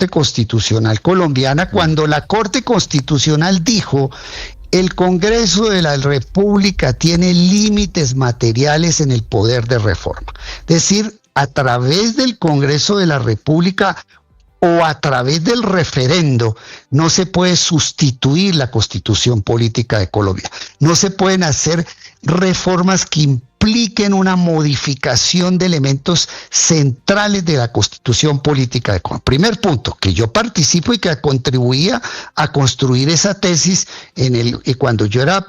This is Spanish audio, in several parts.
Corte Constitucional colombiana, cuando la Corte Constitucional dijo: el Congreso de la República tiene límites materiales en el poder de reforma. Es decir, a través del Congreso de la República o a través del referendo no se puede sustituir la Constitución Política de Colombia. No se pueden hacer reformas que impliquen una modificación de elementos centrales de la Constitución Política de Colombia. Primer punto, que yo participo y que contribuía a construir esa tesis cuando yo era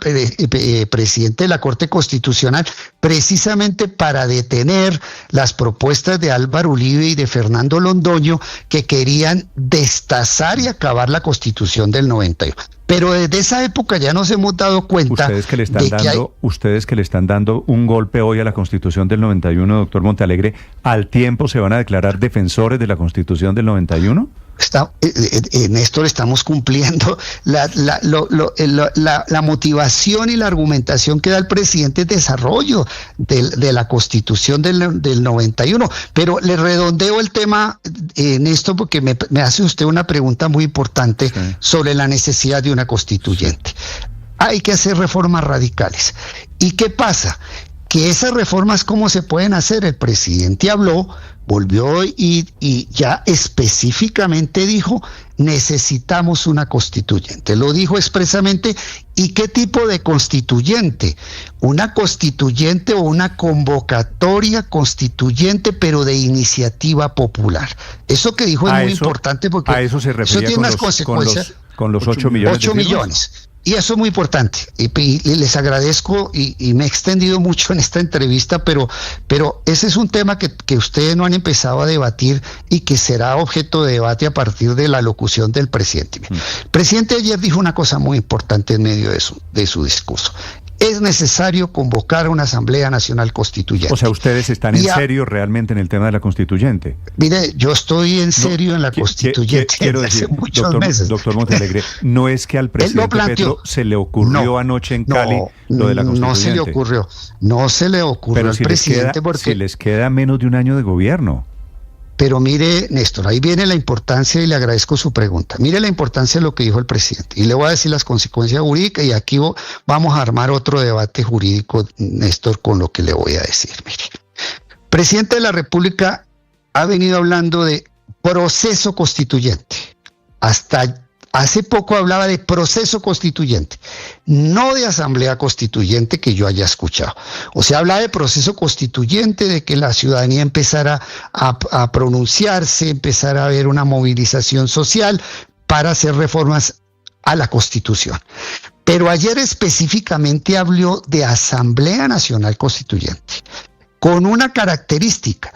presidente de la Corte Constitucional, precisamente para detener las propuestas de Álvaro Uribe y de Fernando Londoño, que querían destazar y acabar la Constitución del 91. Pero desde esa época ya nos hemos dado cuenta ustedes que le están dando un golpe hoy a la Constitución del 91, doctor Montealegre, ¿al tiempo se van a declarar defensores de la Constitución del 91? Néstor, estamos cumpliendo la motivación y la argumentación que da el presidente de desarrollo de la Constitución del 91. Pero le redondeo el tema, Néstor, porque me hace usted una pregunta muy importante sobre la necesidad de una constituyente. Hay que hacer reformas radicales. ¿Y qué pasa? Que esas reformas, ¿cómo se pueden hacer? El presidente volvió y ya específicamente dijo: necesitamos una constituyente. Lo dijo expresamente. ¿Y qué tipo de constituyente? Una constituyente o una convocatoria constituyente, pero de iniciativa popular. Eso que dijo es muy importante, porque a eso se refería, eso tiene unas consecuencias. Con los 8 millones. 8 millones. Y eso es muy importante. Y les agradezco y me he extendido mucho en esta entrevista, pero ese es un tema que ustedes no han empezado a debatir y que será objeto de debate a partir de la locución del presidente. El presidente ayer dijo una cosa muy importante en medio de su discurso. Es necesario convocar a una Asamblea Nacional Constituyente. O sea, ¿ustedes están en serio realmente en el tema de la constituyente? Mire, yo estoy en serio en la constituyente desde hace muchos meses. Doctor Montealegre, ¿no es que al presidente Petro se le ocurrió anoche en Cali lo de la constituyente? No se le ocurrió al presidente, porque si les queda menos de un año de gobierno. Pero mire, Néstor, ahí viene la importancia, y le agradezco su pregunta. Mire la importancia de lo que dijo el presidente. Y le voy a decir las consecuencias jurídicas, y aquí vamos a armar otro debate jurídico, Néstor, con lo que le voy a decir. Mire, el presidente de la República ha venido hablando de proceso constituyente. Hasta hace poco hablaba de proceso constituyente, no de asamblea constituyente que yo haya escuchado. O sea, habla de proceso constituyente, de que la ciudadanía empezara a pronunciarse, empezara a haber una movilización social para hacer reformas a la Constitución. Pero ayer específicamente habló de Asamblea Nacional Constituyente, con una característica,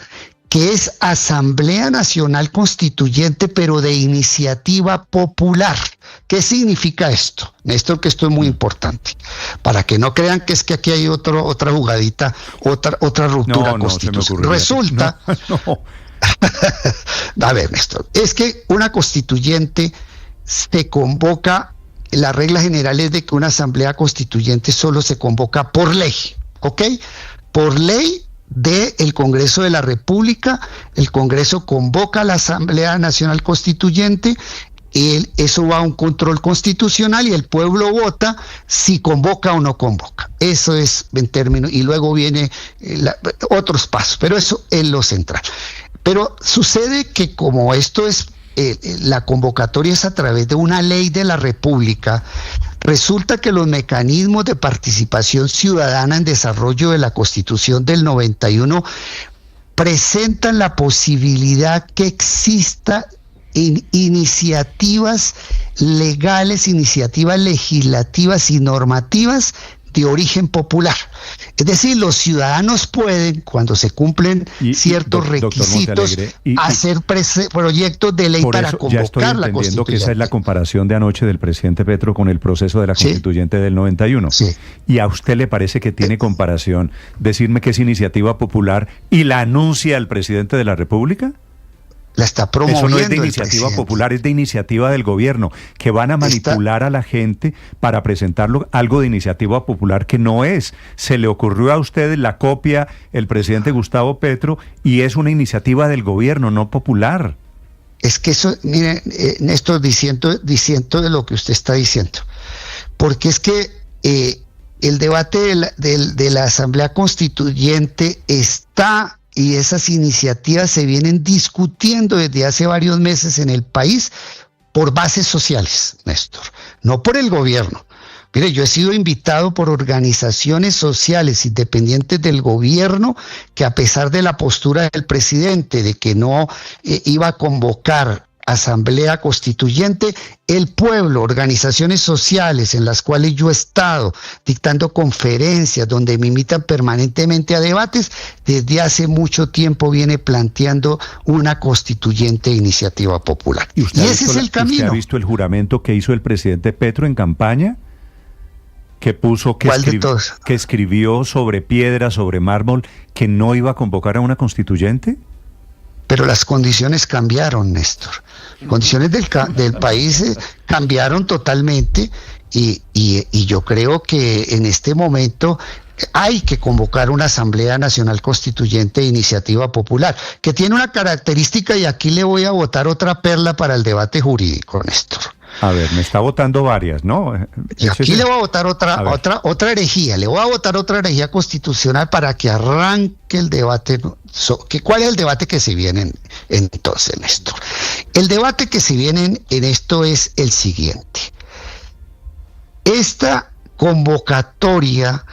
que es Asamblea Nacional Constituyente, pero de iniciativa popular. ¿Qué significa esto? Néstor, que esto es muy importante, para que no crean que es que aquí hay otra jugadita, otra ruptura constitucional. Resulta... A ver, Néstor, es que una constituyente se convoca, la regla general es de que una asamblea constituyente solo se convoca por ley, ¿ok? Por ley del Congreso de la República. El Congreso convoca a la Asamblea Nacional Constituyente, y eso va a un control constitucional y el pueblo vota si convoca o no convoca. Eso es en términos, y luego viene otros pasos, pero eso es lo central. Pero sucede que como esto es la convocatoria es a través de una ley de la República, resulta que los mecanismos de participación ciudadana en desarrollo de la Constitución del 91 presentan la posibilidad que exista iniciativas legales, iniciativas legislativas y normativas de origen popular. Es decir, los ciudadanos pueden, cuando se cumplen ciertos requisitos, hacer proyectos de ley para convocar la Constitución. Ya estoy entendiendo que esa es la comparación de anoche del presidente Petro con el proceso de la Constituyente del 91. Sí. ¿Y a usted le parece que tiene comparación decirme que es iniciativa popular y la anuncia el presidente de la República? La está promoviendo. Eso no es de iniciativa popular, es de iniciativa del gobierno, que van a manipular a la gente para presentarlo algo de iniciativa popular que no es. Se le ocurrió a ustedes, la copia el presidente Gustavo Petro, y es una iniciativa del gobierno, no popular. es que eso, miren, Néstor, diciendo de lo que usted está diciendo, porque es que el debate de la Asamblea Constituyente está, y esas iniciativas se vienen discutiendo desde hace varios meses en el país por bases sociales, Néstor, no por el gobierno. Mire, yo he sido invitado por organizaciones sociales independientes del gobierno que, a pesar de la postura del presidente de que no iba a convocar asamblea constituyente, el pueblo, organizaciones sociales en las cuales yo he estado dictando conferencias donde me invitan permanentemente a debates, desde hace mucho tiempo viene planteando una constituyente iniciativa popular. ¿Y ese es el camino? ¿Usted ha visto el juramento que hizo el presidente Petro en campaña? Que puso, que escribió sobre piedra, sobre mármol, que no iba a convocar a una constituyente. Pero las condiciones cambiaron, Néstor. Las condiciones del país cambiaron totalmente y yo creo que en este momento hay que convocar una Asamblea Nacional Constituyente de Iniciativa Popular, que tiene una característica, y aquí le voy a botar otra perla para el debate jurídico, Néstor. A ver, me está votando varias, ¿no? Y aquí le voy a votar otra herejía, le voy a votar otra herejía constitucional para que arranque el debate. ¿Cuál es el debate que se viene entonces, Néstor? El debate que se viene en esto es el siguiente. Esta convocatoria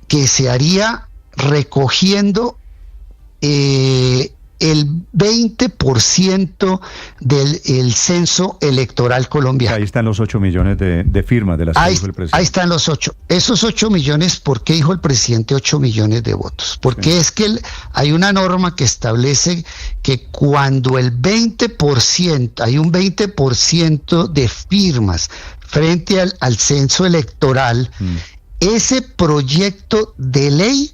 que se haría recogiendo el 20% del censo electoral colombiano. Ahí están los 8 millones de firmas de las que dijo el presidente. Ahí están los 8. Esos 8 millones, ¿por qué dijo el presidente 8 millones de votos? Porque es que hay una norma que establece que cuando el 20%, hay un 20% de firmas frente al censo electoral, ese proyecto de ley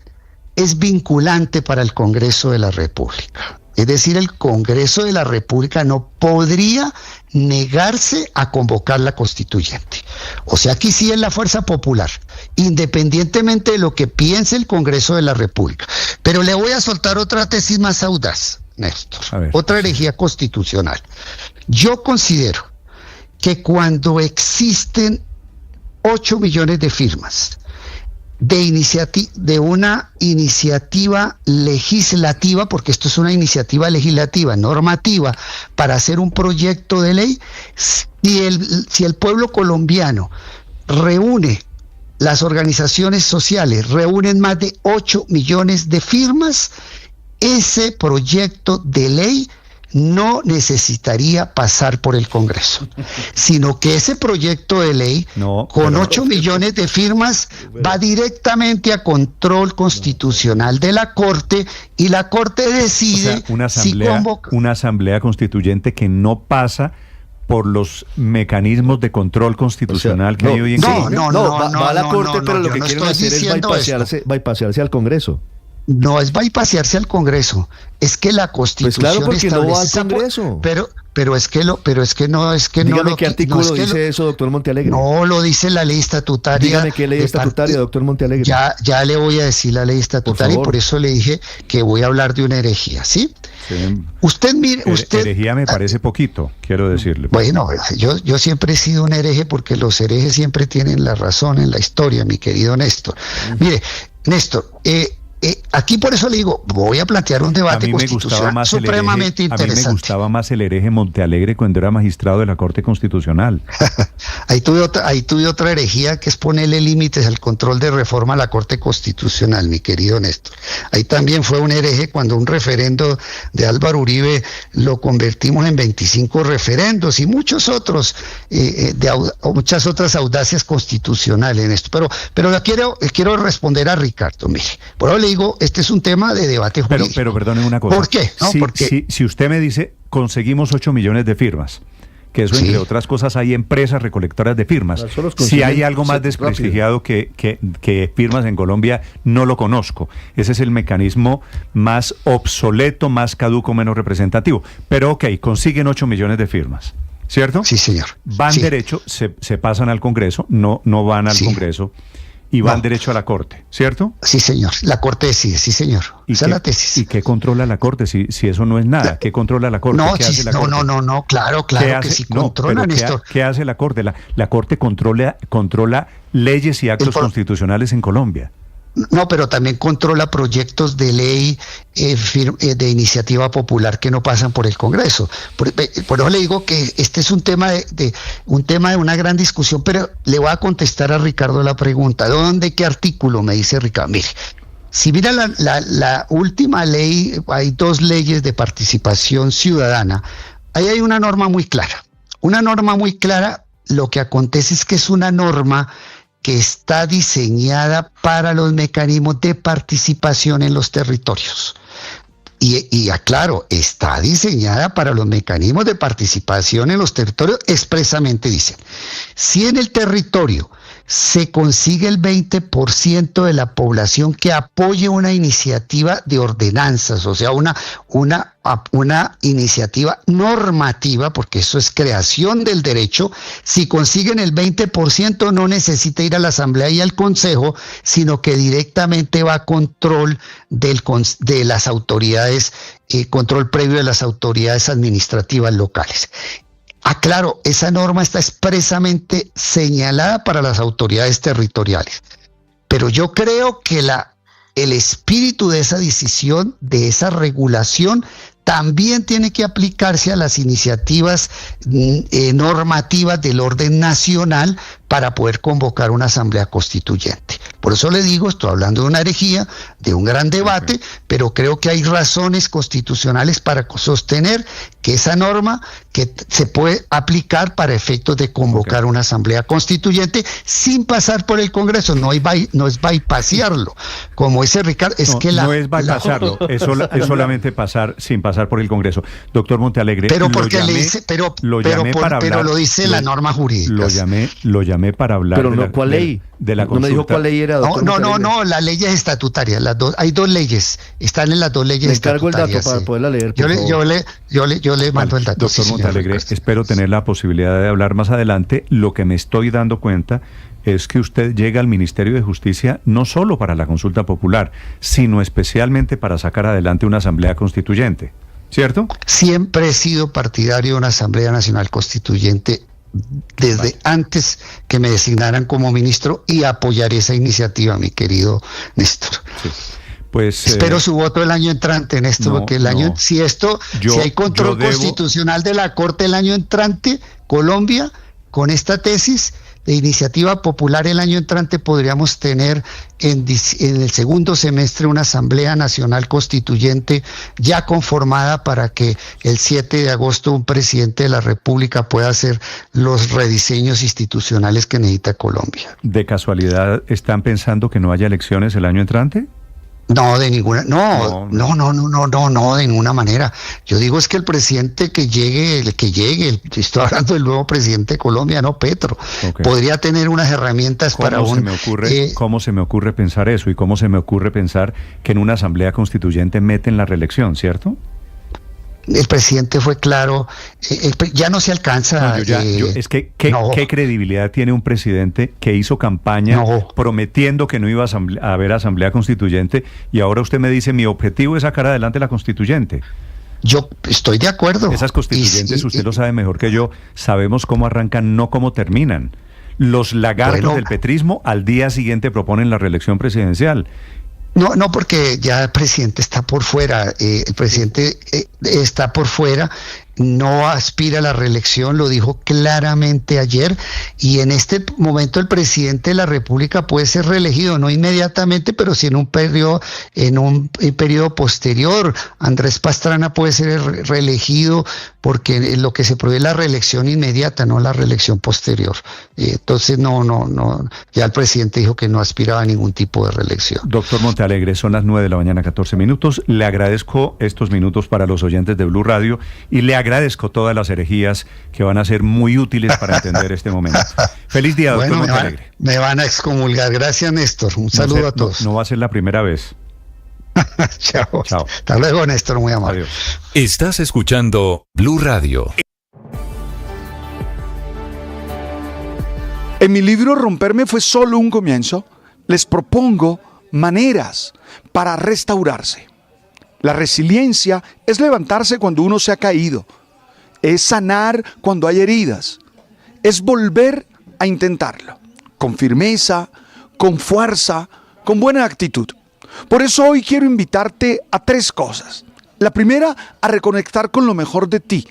es vinculante para el Congreso de la República. Es decir, el Congreso de la República no podría negarse a convocar la constituyente. O sea, aquí sí es la fuerza popular, independientemente de lo que piense el Congreso de la República. Pero le voy a soltar otra tesis más audaz, Néstor, otra herejía constitucional. Yo considero que cuando existen 8 millones de firmas de una iniciativa legislativa, porque esto es una iniciativa legislativa, normativa, para hacer un proyecto de ley, si el pueblo colombiano reúne, las organizaciones sociales reúnen más de 8 millones de firmas, ese proyecto de ley no necesitaría pasar por el Congreso, sino que ese proyecto de ley, con 8 millones de firmas, va directamente a control constitucional de la Corte, y la Corte decide una asamblea constituyente que no pasa por los mecanismos de control constitucional que hay hoy en Colombia. Va a la Corte, pero lo que quieren hacer es bypasearse al Congreso. No es bypasearse al Congreso, es que la Constitución pues claro, porque no va al Congreso. Pero es que no. Dígame qué artículo dice eso, doctor Montealegre. No lo dice la ley estatutaria. Dígame qué ley estatutaria, doctor Montealegre. Ya le voy a decir la ley estatutaria, y por eso le dije que voy a hablar de una herejía, ¿sí? Sí. Usted mire, herejía me parece poquito, quiero decirle. Bueno, yo siempre he sido un hereje, porque los herejes siempre tienen la razón en la historia, mi querido Néstor. Mire, Néstor, aquí por eso le digo, voy a plantear un debate constitucional supremamente interesante. A mí me gustaba más el hereje Montealegre cuando era magistrado de la Corte Constitucional. Ahí tuve otra herejía, que es ponerle límites al control de reforma a la Corte Constitucional, mi querido Néstor. Ahí también fue un hereje cuando un referendo de Álvaro Uribe lo convertimos en 25 referendos, y muchos otros, muchas otras audacias constitucionales en esto. Pero quiero responder a Ricardo, mire. Por ahora le digo, este es un tema de debate jurídico. Pero perdone una cosa. ¿Por qué? ¿No? Si usted me dice, conseguimos 8 millones de firmas, que eso, entre otras cosas, hay empresas recolectoras de firmas. Si hay algo más desprestigiado que firmas en Colombia, no lo conozco. Ese es el mecanismo más obsoleto, más caduco, menos representativo. Pero ok, consiguen 8 millones de firmas, ¿cierto? Sí, señor. Van derecho, se pasan al Congreso, no van al Congreso. y van derecho a la Corte, ¿cierto? Sí, señor. La Corte decide, sí, señor. Esa es la tesis. ¿Y qué controla la Corte si eso no es nada? ¿Qué controla la Corte? ¿Qué hace la Corte? No, claro que sí controla, Néstor. ¿Qué hace la Corte? La Corte controla leyes y actos constitucionales en Colombia. No, pero también controla proyectos de ley de iniciativa popular que no pasan por el Congreso. Por eso le digo que este es un tema de una gran discusión, pero le voy a contestar a Ricardo la pregunta. ¿Dónde, qué artículo? Me dice Ricardo. Mire, si mira la última ley, hay 2 leyes de participación ciudadana. Ahí hay una norma muy clara. Una norma muy clara, lo que acontece es que es una norma que está diseñada para los mecanismos de participación en los territorios. Y aclaro, está diseñada para los mecanismos de participación en los territorios, expresamente dicen, si en el territorio se consigue el 20% de la población que apoye una iniciativa de ordenanzas, o sea, una iniciativa normativa, porque eso es creación del derecho, si consiguen el 20% no necesita ir a la Asamblea y al Consejo, sino que directamente va a control de las autoridades, control previo de las autoridades administrativas locales. Aclaro, esa norma está expresamente señalada para las autoridades territoriales, pero yo creo que el espíritu de esa decisión, de esa regulación, también tiene que aplicarse a las iniciativas normativas del orden nacional para poder convocar una asamblea constituyente. Por eso le digo, estoy hablando de una herejía, de un gran debate, pero creo que hay razones constitucionales para sostener que esa norma que se puede aplicar para efectos de convocar una asamblea constituyente sin pasar por el Congreso, no es bypasearlo, como dice Ricardo, no es bypasearlo, es solamente pasar sin pasar por el Congreso. Doctor Montealegre, pero porque lo dice la norma jurídica. Lo llamé para hablar ¿cuál ley? De la consulta. No me dijo cuál ley era, doctor. No, las leyes estatutarias, hay 2 leyes, están en las 2 leyes estatutarias. Me encargo el dato para poderla leer. Yo le mando el dato. Doctor Montealegre, espero tener la posibilidad de hablar más adelante. Lo que me estoy dando cuenta es que usted llega al Ministerio de Justicia no solo para la consulta popular, sino especialmente para sacar adelante una asamblea constituyente, ¿cierto? Siempre he sido partidario de una Asamblea Nacional Constituyente desde antes que me designaran como ministro y apoyaré esa iniciativa, mi querido Néstor. Sí. Pues, espero su voto el año entrante, Néstor, porque si hay control constitucional de la Corte el año entrante, Colombia, con esta tesis de iniciativa popular el año entrante podríamos tener en el segundo semestre una Asamblea Nacional Constituyente ya conformada para que el 7 de agosto un presidente de la República pueda hacer los rediseños institucionales que necesita Colombia. ¿De casualidad están pensando que no haya elecciones el año entrante? No, de ninguna, no, de ninguna manera. Yo digo es que el presidente que llegue, estoy hablando del nuevo presidente de Colombia, no Petro, podría tener unas herramientas para ¿Cómo se me ocurre pensar eso? Y cómo se me ocurre pensar que en una asamblea constituyente meten la reelección, ¿cierto? El presidente fue claro, ya no se alcanza. ¿Qué credibilidad tiene un presidente que hizo campaña prometiendo que no iba a haber asamblea constituyente y ahora usted me dice mi objetivo es sacar adelante la constituyente? Yo estoy de acuerdo. Esas constituyentes, usted lo sabe mejor que yo, sabemos cómo arrancan, no cómo terminan. Los lagartos del petrismo al día siguiente proponen la reelección presidencial. No, porque ya el presidente está por fuera, está por fuera, no aspira a la reelección, lo dijo claramente ayer, y en este momento el presidente de la República puede ser reelegido, no inmediatamente, pero sí en un periodo posterior. Andrés Pastrana puede ser reelegido porque lo que se prohíbe es la reelección inmediata, no la reelección posterior. Entonces ya el presidente dijo que no aspiraba a ningún tipo de reelección. Doctor Montealegre, son las 9:14 a.m. Le agradezco estos minutos para los oyentes de Blue Radio y le agradezco todas las herejías que van a ser muy útiles para entender este momento. Feliz día, doctor Montealegre. Me van a excomulgar. Gracias, Néstor. Un saludo a todos. No va a ser la primera vez. Chao. Hasta luego, Néstor. Muy amable. Adiós. Estás escuchando Blue Radio. En mi libro Romperme fue solo un comienzo. les propongo maneras para restaurarse. La resiliencia es levantarse cuando uno se ha caído, es sanar cuando hay heridas, es volver a intentarlo, con firmeza, con fuerza, con buena actitud. Por eso hoy quiero invitarte a 3 cosas. La primera, a reconectar con lo mejor de ti.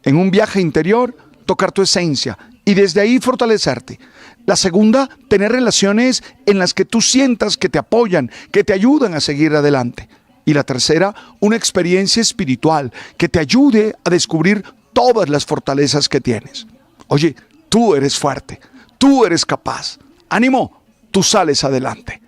En un viaje interior, tocar tu esencia y desde ahí fortalecerte. La segunda, tener relaciones en las que tú sientas que te apoyan, que te ayudan a seguir adelante. Y la tercera, una experiencia espiritual que te ayude a descubrir todas las fortalezas que tienes. Oye, tú eres fuerte, tú eres capaz. ¡Ánimo! Tú sales adelante.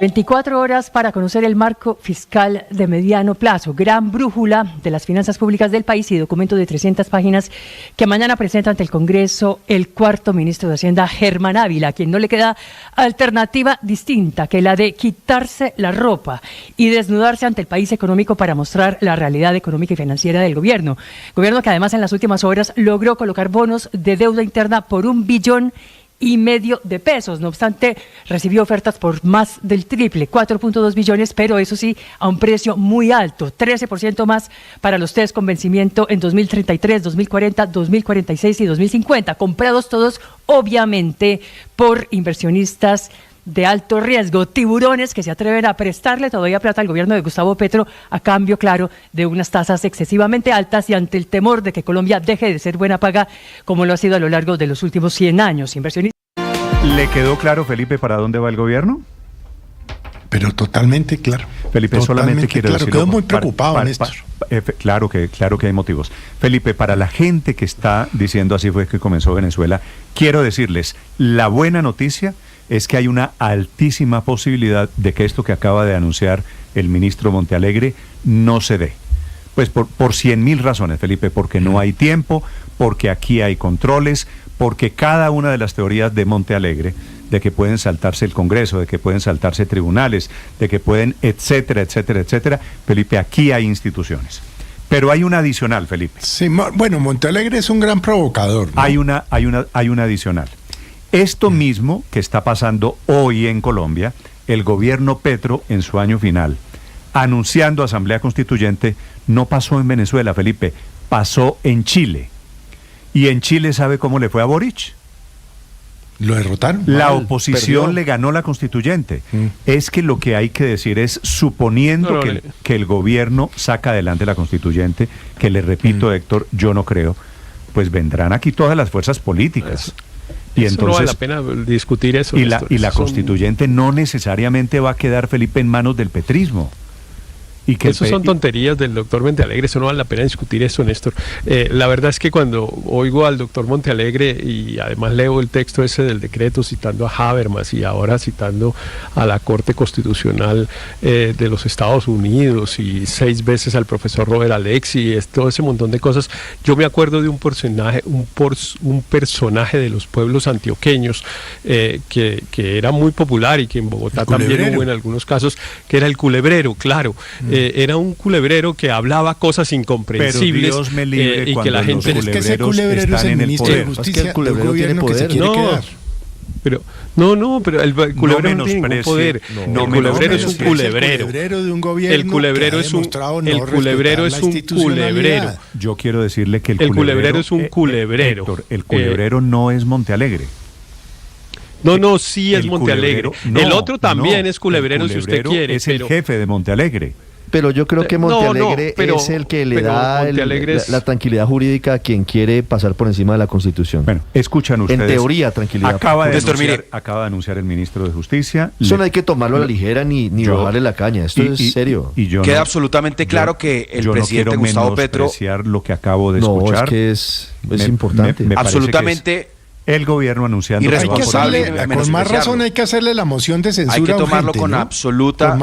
...24 horas para conocer el marco fiscal de mediano plazo, gran brújula de las finanzas públicas del país y documento de 300 páginas que mañana presenta ante el Congreso el cuarto ministro de Hacienda, Germán Ávila, a quien no le queda alternativa distinta que la de quitarse la ropa y desnudarse ante el país económico para mostrar la realidad económica y financiera del gobierno. Gobierno que además en las últimas horas logró colocar bonos de deuda interna por $1,5 billones. De pesos. No obstante, recibió ofertas por más del triple, 4.2 billones, pero eso sí, a un precio muy alto, 13% más para los test con vencimiento en 2033, 2040, 2046 y 2050, comprados todos, obviamente, por inversionistas de alto riesgo, tiburones que se atreven a prestarle todavía plata al gobierno de Gustavo Petro a cambio, claro, de unas tasas excesivamente altas y ante el temor de que Colombia deje de ser buena paga como lo ha sido a lo largo de los últimos 100 años. Inversionistas. ¿Le quedó claro, Felipe, para dónde va el gobierno? Pero totalmente claro. Felipe, totalmente solamente quiero claro. decirlo. Quedó muy preocupado, Néstor. Claro que hay motivos. Felipe, para la gente que está diciendo así fue que comenzó Venezuela, quiero decirles, la buena noticia es que hay una altísima posibilidad de que esto que acaba de anunciar el ministro Montealegre no se dé. Pues por 100.000 razones, Felipe, porque no hay tiempo, porque aquí hay controles, porque cada una de las teorías de Montealegre, de que pueden saltarse el Congreso, de que pueden saltarse tribunales, de que pueden, etcétera, etcétera, etcétera, Felipe, aquí hay instituciones. Pero hay una adicional, Felipe. Sí, bueno, Montealegre es un gran provocador, ¿no? Hay una adicional. Esto mismo que está pasando hoy en Colombia, el gobierno Petro en su año final, anunciando Asamblea Constituyente, no pasó en Venezuela, Felipe, pasó en Chile. Y en Chile, ¿sabe cómo le fue a Boric? Lo derrotaron. La oposición le ganó la constituyente. Es que lo que hay que decir es, suponiendo que el gobierno saca adelante la constituyente, que le repito, Héctor, yo no creo, pues vendrán aquí todas las fuerzas políticas. Y eso entonces, no vale la pena discutir eso. Y la constituyente no necesariamente va a quedar, Felipe, en manos del petrismo. Y que eso son tonterías del doctor Montealegre, eso no vale la pena discutir eso, Néstor. La verdad es que cuando oigo al doctor Montealegre y además leo el texto ese del decreto citando a Habermas y ahora citando a la Corte Constitucional de los Estados Unidos y 6 veces al profesor Robert Alexy, todo ese montón de cosas, yo me acuerdo de un personaje de los pueblos antioqueños que era muy popular y que en Bogotá también hubo en algunos casos, que era el culebrero, claro. Era un culebrero que hablaba cosas incomprensibles. Pero Dios me libre y que la gente. Pero es que ese culebrero es el ministro de Justicia, el culebrero tiene poder. Que se quiere quedar. Pero el culebrero no tiene ningún poder. El culebrero es un culebrero. El culebrero es un culebrero. Yo quiero decirle que el culebrero es un culebrero. Héctor, el culebrero no es Montealegre. No, sí es Montealegre. El otro también es culebrero si usted quiere. Es el jefe de Montealegre. Pero yo creo que Montealegre es el que le da la tranquilidad jurídica a quien quiere pasar por encima de la Constitución. Bueno, escuchan ustedes. En teoría, tranquilidad. Acaba de anunciar el ministro de Justicia. Eso no hay que tomarlo a la ligera ni bajarle la caña. Esto es serio. Queda absolutamente claro que el presidente Gustavo Petro... lo que acabo de escuchar. Es que es importante. Me absolutamente... El gobierno anunciando con más razón hay que hacerle la moción de censura. Hay que tomarlo urgente, con absoluta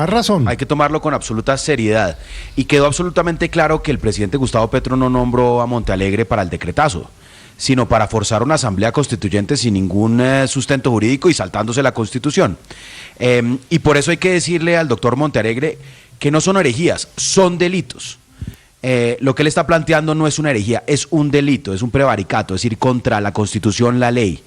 Hay que tomarlo con absoluta seriedad. Y quedó absolutamente claro que el presidente Gustavo Petro no nombró a Montealegre para el decretazo, sino para forzar una asamblea constituyente sin ningún sustento jurídico y saltándose la Constitución. Y por eso hay que decirle al doctor Montealegre que no son herejías, son delitos. lo que él está planteando no es una herejía, es un delito, es un prevaricato, es ir contra la Constitución, la ley,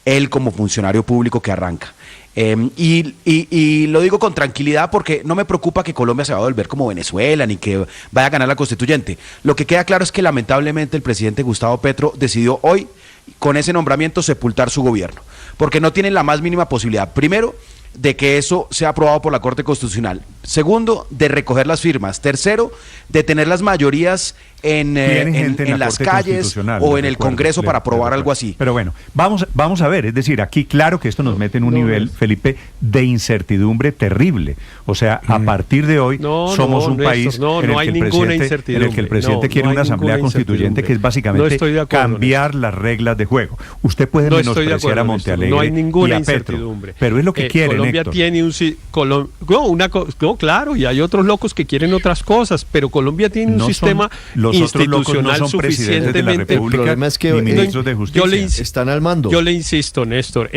él como funcionario público que arranca. Y lo digo con tranquilidad porque no me preocupa que Colombia se va a volver como Venezuela ni que vaya a ganar la constituyente. Lo que queda claro es que lamentablemente el presidente Gustavo Petro decidió hoy con ese nombramiento sepultar su gobierno, porque no tienen la más mínima posibilidad, primero, de que eso sea aprobado por la Corte Constitucional, segundo, de recoger las firmas, tercero, de tener las mayorías en las calles o en el Congreso para aprobar algo así. Pero bueno, vamos a ver, es decir, aquí claro que esto nos mete en un nivel, Felipe, de incertidumbre terrible. O sea, a partir de hoy somos un país en el que el presidente quiere una asamblea constituyente que es básicamente cambiar las reglas de juego. Usted puede menospreciar a Montealegre y a Petro, pero es lo que quiere. Colombia tiene claro, y hay otros locos que quieren otras cosas, pero Colombia tiene un sistema institucional no son suficientemente. De la República, el problema es que ministros de justicia están al mando. Yo le insisto, Néstor,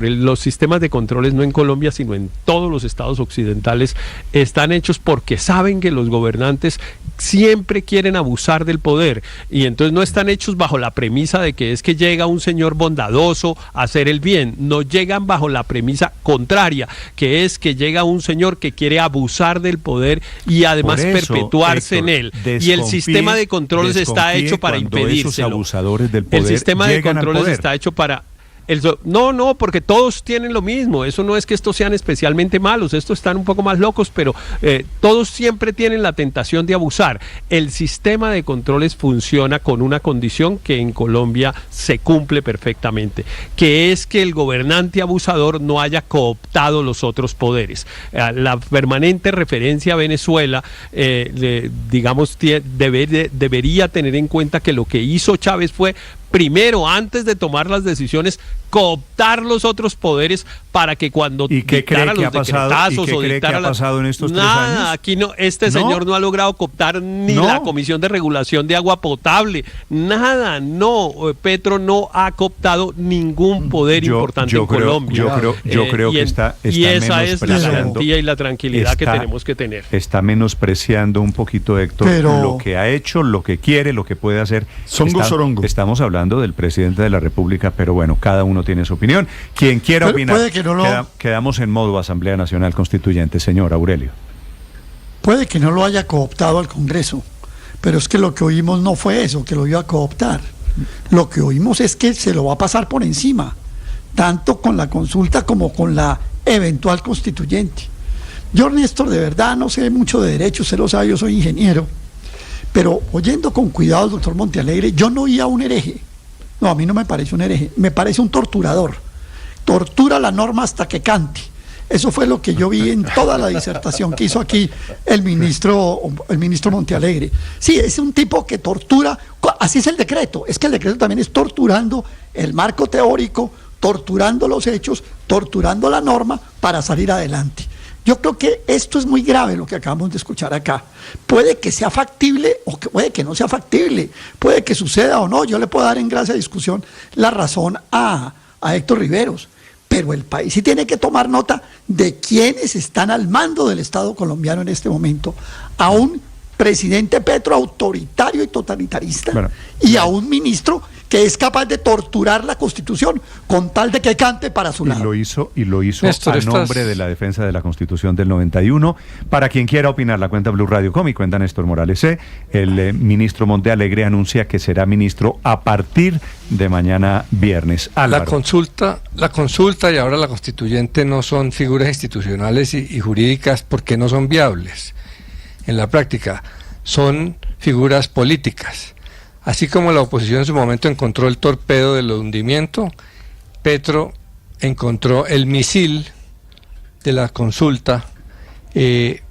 los sistemas de controles no en Colombia, sino en todos los estados occidentales, están hechos porque saben que los gobernantes siempre quieren abusar del poder, y entonces no están hechos bajo la premisa de que es que llega un señor bondadoso a hacer el bien, no llegan bajo la premisa contraria, que es que llega un señor que quiere abusar del poder y además perpetuarse en él, y el sistema de controles está hecho para impedírselo. El sistema de controles está hecho para... No, porque todos tienen lo mismo. Eso no es que estos sean especialmente malos, estos están un poco más locos, pero todos siempre tienen la tentación de abusar. El sistema de controles funciona con una condición que en Colombia se cumple perfectamente, que es que el gobernante abusador no haya cooptado los otros poderes. La permanente referencia a Venezuela, debería tener en cuenta que lo que hizo Chávez fue, primero, antes de tomar las decisiones, cooptar los otros poderes para que cuando dictara los decretazos o dictara las... en estos 3 años? Aquí no, señor no ha logrado cooptar ni la Comisión de Regulación de Agua Potable, nada, Petro no ha cooptado ningún poder importante en Colombia. Yo creo que está y esa es la garantía y la tranquilidad que tenemos que tener. Está menospreciando un poquito, Héctor, lo que ha hecho, lo que quiere, lo que puede hacer. Estamos hablando del presidente de la República, pero bueno, cada uno tiene su opinión. Quien quiera opinar, quedamos en modo Asamblea Nacional Constituyente. Señor Aurelio. Puede que no lo haya cooptado al Congreso, pero es que lo que oímos no fue eso, que lo iba a cooptar. Lo que oímos es que se lo va a pasar por encima, tanto con la consulta como con la eventual constituyente. Yo, Néstor, de verdad no sé mucho de derecho, usted lo sabe, yo soy ingeniero, pero oyendo con cuidado al doctor Montealegre, yo no oía a un hereje. No, a mí no me parece un hereje, me parece un torturador. Tortura la norma hasta que cante. Eso fue lo que yo vi en toda la disertación que hizo aquí el ministro Montealegre. Sí, es un tipo que tortura, así es el decreto, es que el decreto también es torturando el marco teórico, torturando los hechos, torturando la norma para salir adelante. Yo creo que esto es muy grave lo que acabamos de escuchar acá. Puede que sea factible o que puede que no sea factible, puede que suceda o no. Yo le puedo dar en gracia de discusión la razón a Héctor Riveros, pero el país sí tiene que tomar nota de quienes están al mando del Estado colombiano en este momento. A un presidente Petro autoritario y totalitarista, y a un ministro que es capaz de torturar la Constitución con tal de que cante para su lado. Y lo hizo Néstor, a nombre de la defensa de la Constitución del 91. Para quien quiera opinar, la cuenta Blue Radio Com y cuenta Néstor Morales C. El ministro Montealegre anuncia que será ministro a partir de mañana viernes. Álvaro. La consulta y ahora la constituyente no son figuras institucionales y jurídicas porque no son viables. En la práctica son figuras políticas. Así como la oposición en su momento encontró el torpedo del hundimiento, Petro encontró el misil de la consulta,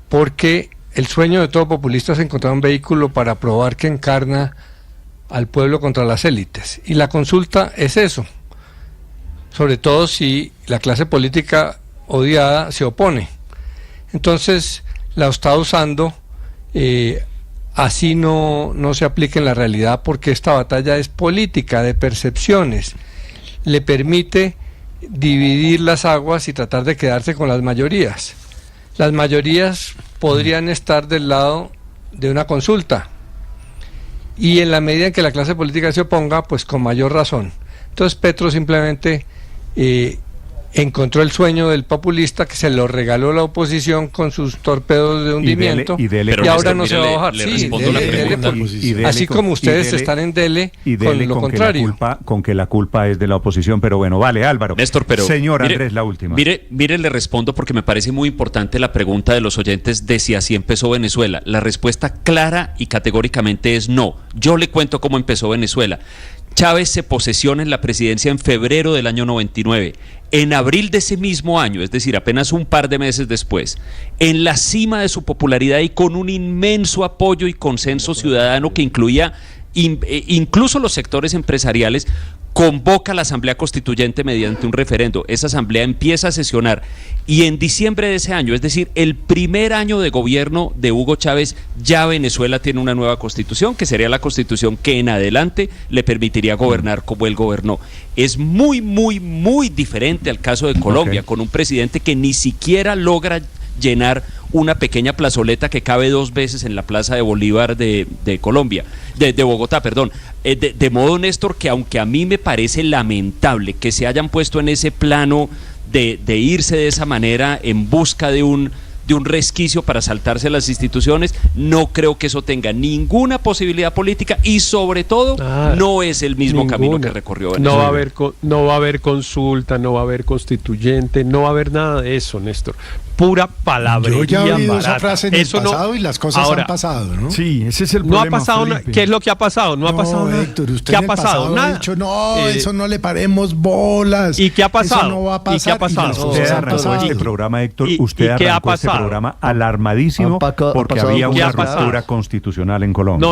porque el sueño de todo populista es encontrar un vehículo para probar que encarna al pueblo contra las élites. Y la consulta es eso, sobre todo si la clase política odiada se opone. Entonces la está usando, así no se aplica en la realidad, porque esta batalla es política, de percepciones. Le permite dividir las aguas y tratar de quedarse con las mayorías. Las mayorías podrían estar del lado de una consulta. Y en la medida en que la clase política se oponga, pues con mayor razón. Entonces Petro simplemente encontró el sueño del populista, que se lo regaló la oposición con sus torpedos de hundimiento, y ahora no se va a bajar. Sí, así como ustedes están en dele con lo contrario. Con que la culpa es de la oposición, pero bueno, vale, Álvaro. Néstor, pero señor Andrés, la última. Mire, le respondo porque me parece muy importante la pregunta de los oyentes de si así empezó Venezuela. La respuesta clara y categóricamente es no. Yo le cuento cómo empezó Venezuela. Chávez se posesiona en la presidencia en febrero del año 99. En abril de ese mismo año, es decir, apenas un par de meses después, en la cima de su popularidad y con un inmenso apoyo y consenso ciudadano que incluía incluso los sectores empresariales, convoca la Asamblea Constituyente mediante un referendo. Esa asamblea empieza a sesionar y en diciembre de ese año, es decir, el primer año de gobierno de Hugo Chávez, ya Venezuela tiene una nueva constitución, que sería la constitución que en adelante le permitiría gobernar como él gobernó. Es muy, muy, muy diferente al caso de Colombia, con un presidente que ni siquiera logra llenar una pequeña plazoleta que cabe 2 veces en la Plaza de Bolívar de Colombia, de Bogotá, perdón. De modo, Néstor, que aunque a mí me parece lamentable que se hayan puesto en ese plano de irse de esa manera en busca de un resquicio para saltarse las instituciones, no creo que eso tenga ninguna posibilidad política y sobre todo no es el mismo camino que recorrió Venezuela. No va a haber consulta, no va a haber constituyente, no va a haber nada de eso, Néstor. Pura palabrería. Yo ya he oído barata. esa frase en eso el pasado y las cosas han pasado, ¿no? Sí, ese es el problema. No ha pasado nada. ¿Qué es lo que ha pasado? No ha pasado nada. Héctor, usted ¿qué ha pasado? Nada. Ha dicho, eso no le paremos bolas. ¿Y qué ha pasado? Eso no va a pasar. ¿Y qué ha pasado? Usted arrancó este programa, Héctor. Usted arrancó este programa alarmadísimo porque había una ruptura constitucional en Colombia.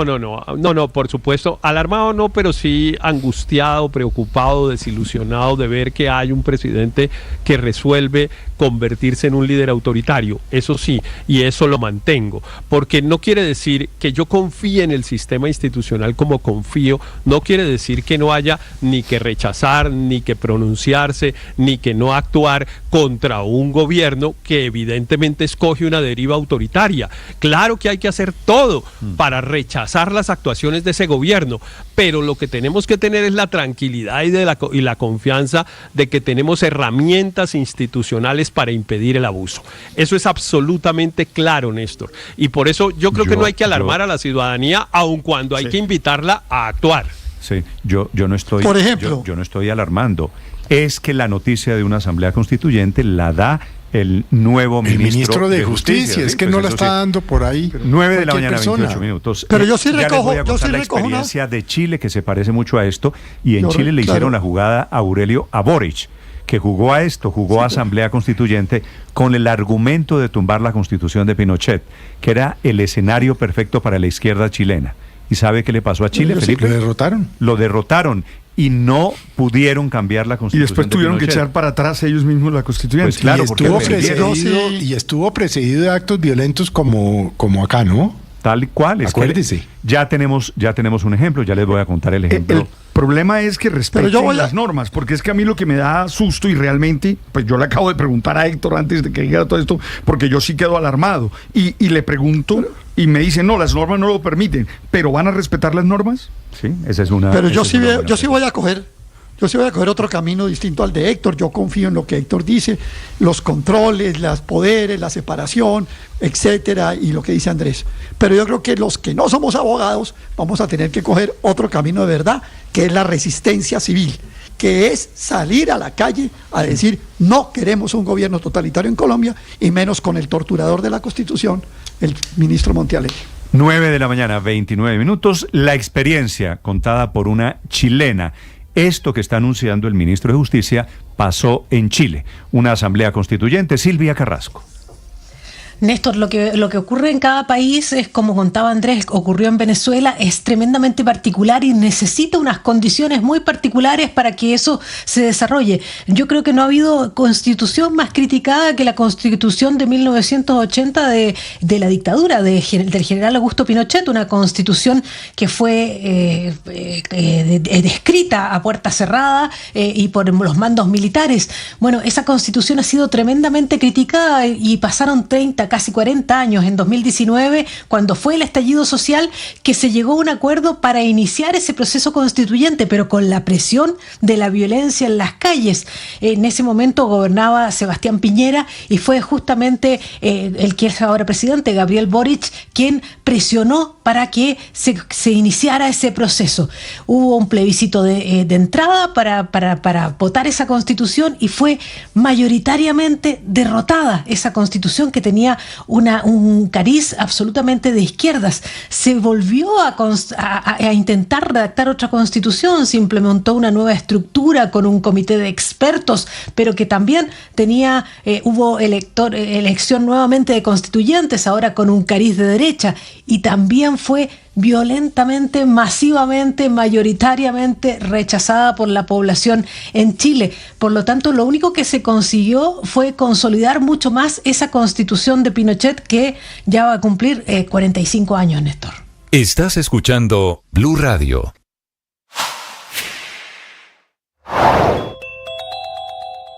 No, por supuesto. Alarmado no, pero sí angustiado, preocupado, desilusionado de ver que hay un presidente que resuelve convertirse en un líder autoritario. Eso sí, y eso lo mantengo, porque no quiere decir que yo confíe en el sistema institucional como confío, no quiere decir que no haya ni que rechazar, ni que pronunciarse, ni que no actuar contra un gobierno que evidentemente escoge una deriva autoritaria. Claro que hay que hacer todo para rechazar las actuaciones de ese gobierno, pero lo que tenemos que tener es la tranquilidad y la confianza de que tenemos herramientas institucionales para impedir el abuso. Eso es absolutamente claro, Néstor. Y por eso yo creo que no hay que alarmar a la ciudadanía, aun cuando hay que invitarla a actuar. Sí, yo no estoy, por ejemplo, yo no estoy alarmando. Es que la noticia de una asamblea constituyente la da el nuevo ministro de Justicia. Es que pues no la está dando por ahí. 9 de la mañana, 28 minutos. Pero yo sí recojo, la experiencia de Chile, que se parece mucho a esto, y en Chile le hicieron la jugada a Aurelio Boric, que jugó a esto, jugó a Asamblea Constituyente con el argumento de tumbar la Constitución de Pinochet, que era el escenario perfecto para la izquierda chilena. ¿Y sabe qué le pasó a Chile, Felipe? Lo derrotaron y no pudieron cambiar la Constitución. Y después tuvieron que echar para atrás ellos mismos la Constitución. Pues claro, y estuvo precedido de actos violentos como acá, ¿no? Tal cual. Acuérdese. Ya tenemos un ejemplo, ya les voy a contar el ejemplo. El problema es que respeten las normas, porque es que a mí lo que me da susto y realmente, pues yo le acabo de preguntar a Héctor antes de que dijera todo esto, porque yo sí quedo alarmado. Y le pregunto y me dicen, no, las normas no lo permiten, pero ¿van a respetar las normas? Sí, esa es una... Pero yo sí voy a coger otro camino distinto al de Héctor. Yo confío en lo que Héctor dice, los controles, los poderes, la separación, etcétera, y lo que dice Andrés. Pero yo creo que los que no somos abogados vamos a tener que coger otro camino de verdad, que es la resistencia civil, que es salir a la calle a decir no queremos un gobierno totalitario en Colombia, y menos con el torturador de la Constitución, el ministro Montealegre. 9 de la mañana, 29 minutos. La experiencia contada por una chilena. Esto que está anunciando el ministro de Justicia pasó en Chile, una asamblea constituyente. Silvia Carrasco. Néstor, lo que ocurre en cada país es, como contaba Andrés, ocurrió en Venezuela, es tremendamente particular y necesita unas condiciones muy particulares para que eso se desarrolle. Yo creo que no ha habido constitución más criticada que la constitución de 1980 de la dictadura del general Augusto Pinochet, una constitución que fue descrita a puerta cerrada y por los mandos militares. Bueno, esa constitución ha sido tremendamente criticada y pasaron 30, casi 40 años, en 2019, cuando fue el estallido social, que se llegó a un acuerdo para iniciar ese proceso constituyente, pero con la presión de la violencia en las calles. En ese momento gobernaba Sebastián Piñera y fue justamente el que es ahora presidente, Gabriel Boric, quien presionó para que se iniciara ese proceso. Hubo un plebiscito de entrada para votar esa constitución y fue mayoritariamente derrotada esa constitución que tenía un cariz absolutamente de izquierdas. Se volvió a intentar redactar otra constitución, se implementó una nueva estructura con un comité de expertos, pero que también hubo elección nuevamente de constituyentes, ahora con un cariz de derecha, y también fue violentamente, masivamente, mayoritariamente rechazada por la población en Chile. Por lo tanto, lo único que se consiguió fue consolidar mucho más esa constitución de Pinochet, que ya va a cumplir 45 años, Néstor. Estás escuchando Blue Radio.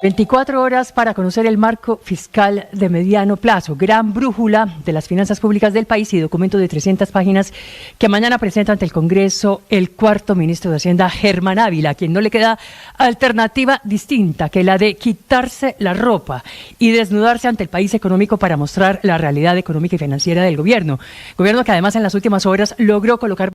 ...24 horas para conocer el marco fiscal de mediano plazo, gran brújula de las finanzas públicas del país y documento de 300 páginas que mañana presenta ante el Congreso el cuarto ministro de Hacienda, Germán Ávila, a quien no le queda alternativa distinta que la de quitarse la ropa y desnudarse ante el país económico para mostrar la realidad económica y financiera del gobierno. Gobierno que además en las últimas horas logró colocar...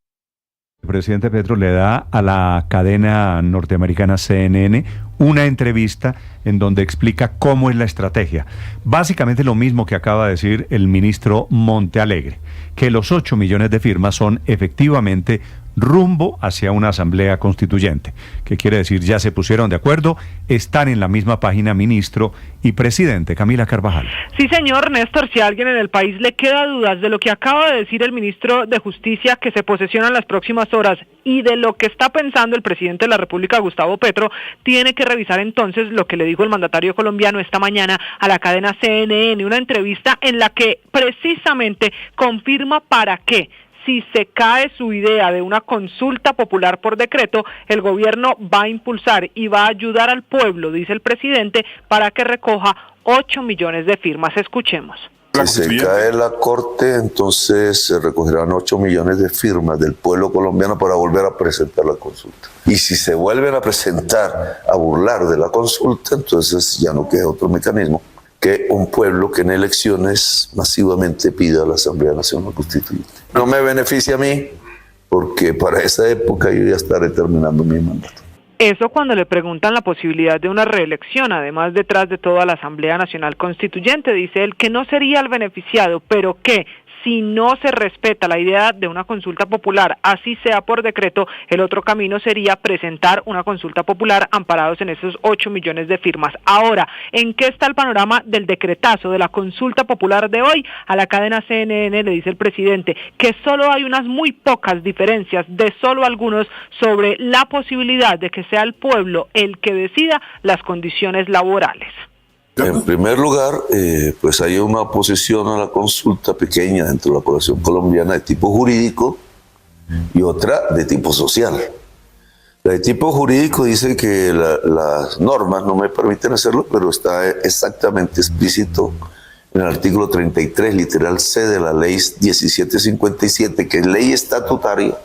El presidente Petro le da a la cadena norteamericana CNN una entrevista en donde explica cómo es la estrategia. Básicamente lo mismo que acaba de decir el ministro Montealegre, que los 8 millones de firmas son efectivamente rumbo hacia una asamblea constituyente, que quiere decir ya se pusieron de acuerdo, están en la misma página ministro y presidente. Camila Carvajal. Sí, señor Néstor, si a alguien en el país le queda dudas de lo que acaba de decir el ministro de Justicia, que se posesiona en las próximas horas, y de lo que está pensando el presidente de la República, Gustavo Petro, tiene que revisar entonces lo que le dijo el mandatario colombiano esta mañana a la cadena CNN, una entrevista en la que precisamente confirma para qué, si se cae su idea de una consulta popular por decreto, el gobierno va a impulsar y va a ayudar al pueblo, dice el presidente, para que recoja 8 millones de firmas. Escuchemos. Si se cae la Corte, entonces se recogerán 8 millones de firmas del pueblo colombiano para volver a presentar la consulta. Y si se vuelven a presentar a burlar de la consulta, entonces ya no queda otro mecanismo que un pueblo que en elecciones masivamente pida a la Asamblea Nacional Constituyente. No me beneficia a mí, porque para esa época yo ya estaré terminando mi mandato. Eso cuando le preguntan la posibilidad de una reelección, además detrás de toda la Asamblea Nacional Constituyente, dice él que no sería el beneficiado, pero que si no se respeta la idea de una consulta popular, así sea por decreto, el otro camino sería presentar una consulta popular amparados en esos 8 millones de firmas. Ahora, ¿en qué está el panorama del decretazo de la consulta popular de hoy? A la cadena CNN le dice el presidente que solo hay unas muy pocas diferencias de solo algunos sobre la posibilidad de que sea el pueblo el que decida las condiciones laborales. En primer lugar, pues hay una oposición a la consulta pequeña dentro de la población colombiana de tipo jurídico y otra de tipo social. La de tipo jurídico dice que las normas no me permiten hacerlo, pero está exactamente explícito en el artículo 33, literal C de la ley 1757, que es ley estatutaria.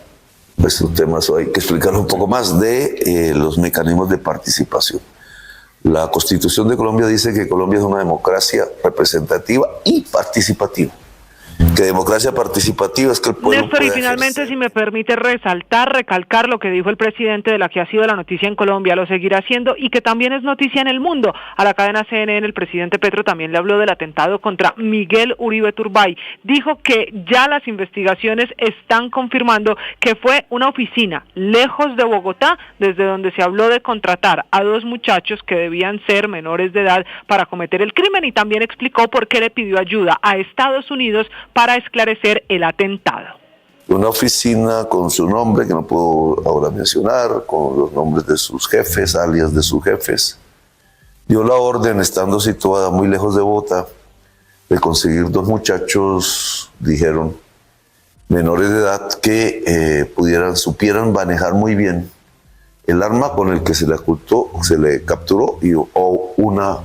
Estos temas hay que explicar un poco más de los mecanismos de participación. La Constitución de Colombia dice que Colombia es una democracia representativa y participativa. Que democracia participativa es que el pueblo Néstor, y finalmente, si me permite recalcar lo que dijo el presidente de la que ha sido la noticia en Colombia, lo seguirá haciendo, y que también es noticia en el mundo. A la cadena CNN, el presidente Petro también le habló del atentado contra Miguel Uribe Turbay. Dijo que ya las investigaciones están confirmando que fue una oficina lejos de Bogotá, desde donde se habló de contratar a 2 muchachos que debían ser menores de edad para cometer el crimen, y también explicó por qué le pidió ayuda a Estados Unidos para esclarecer el atentado. Una oficina con su nombre, que no puedo ahora mencionar, con los nombres de sus jefes, alias de sus jefes, dio la orden, estando situada muy lejos de Bogotá, de conseguir 2 muchachos, dijeron, menores de edad, que supieran manejar muy bien el arma con el que se le capturó o una...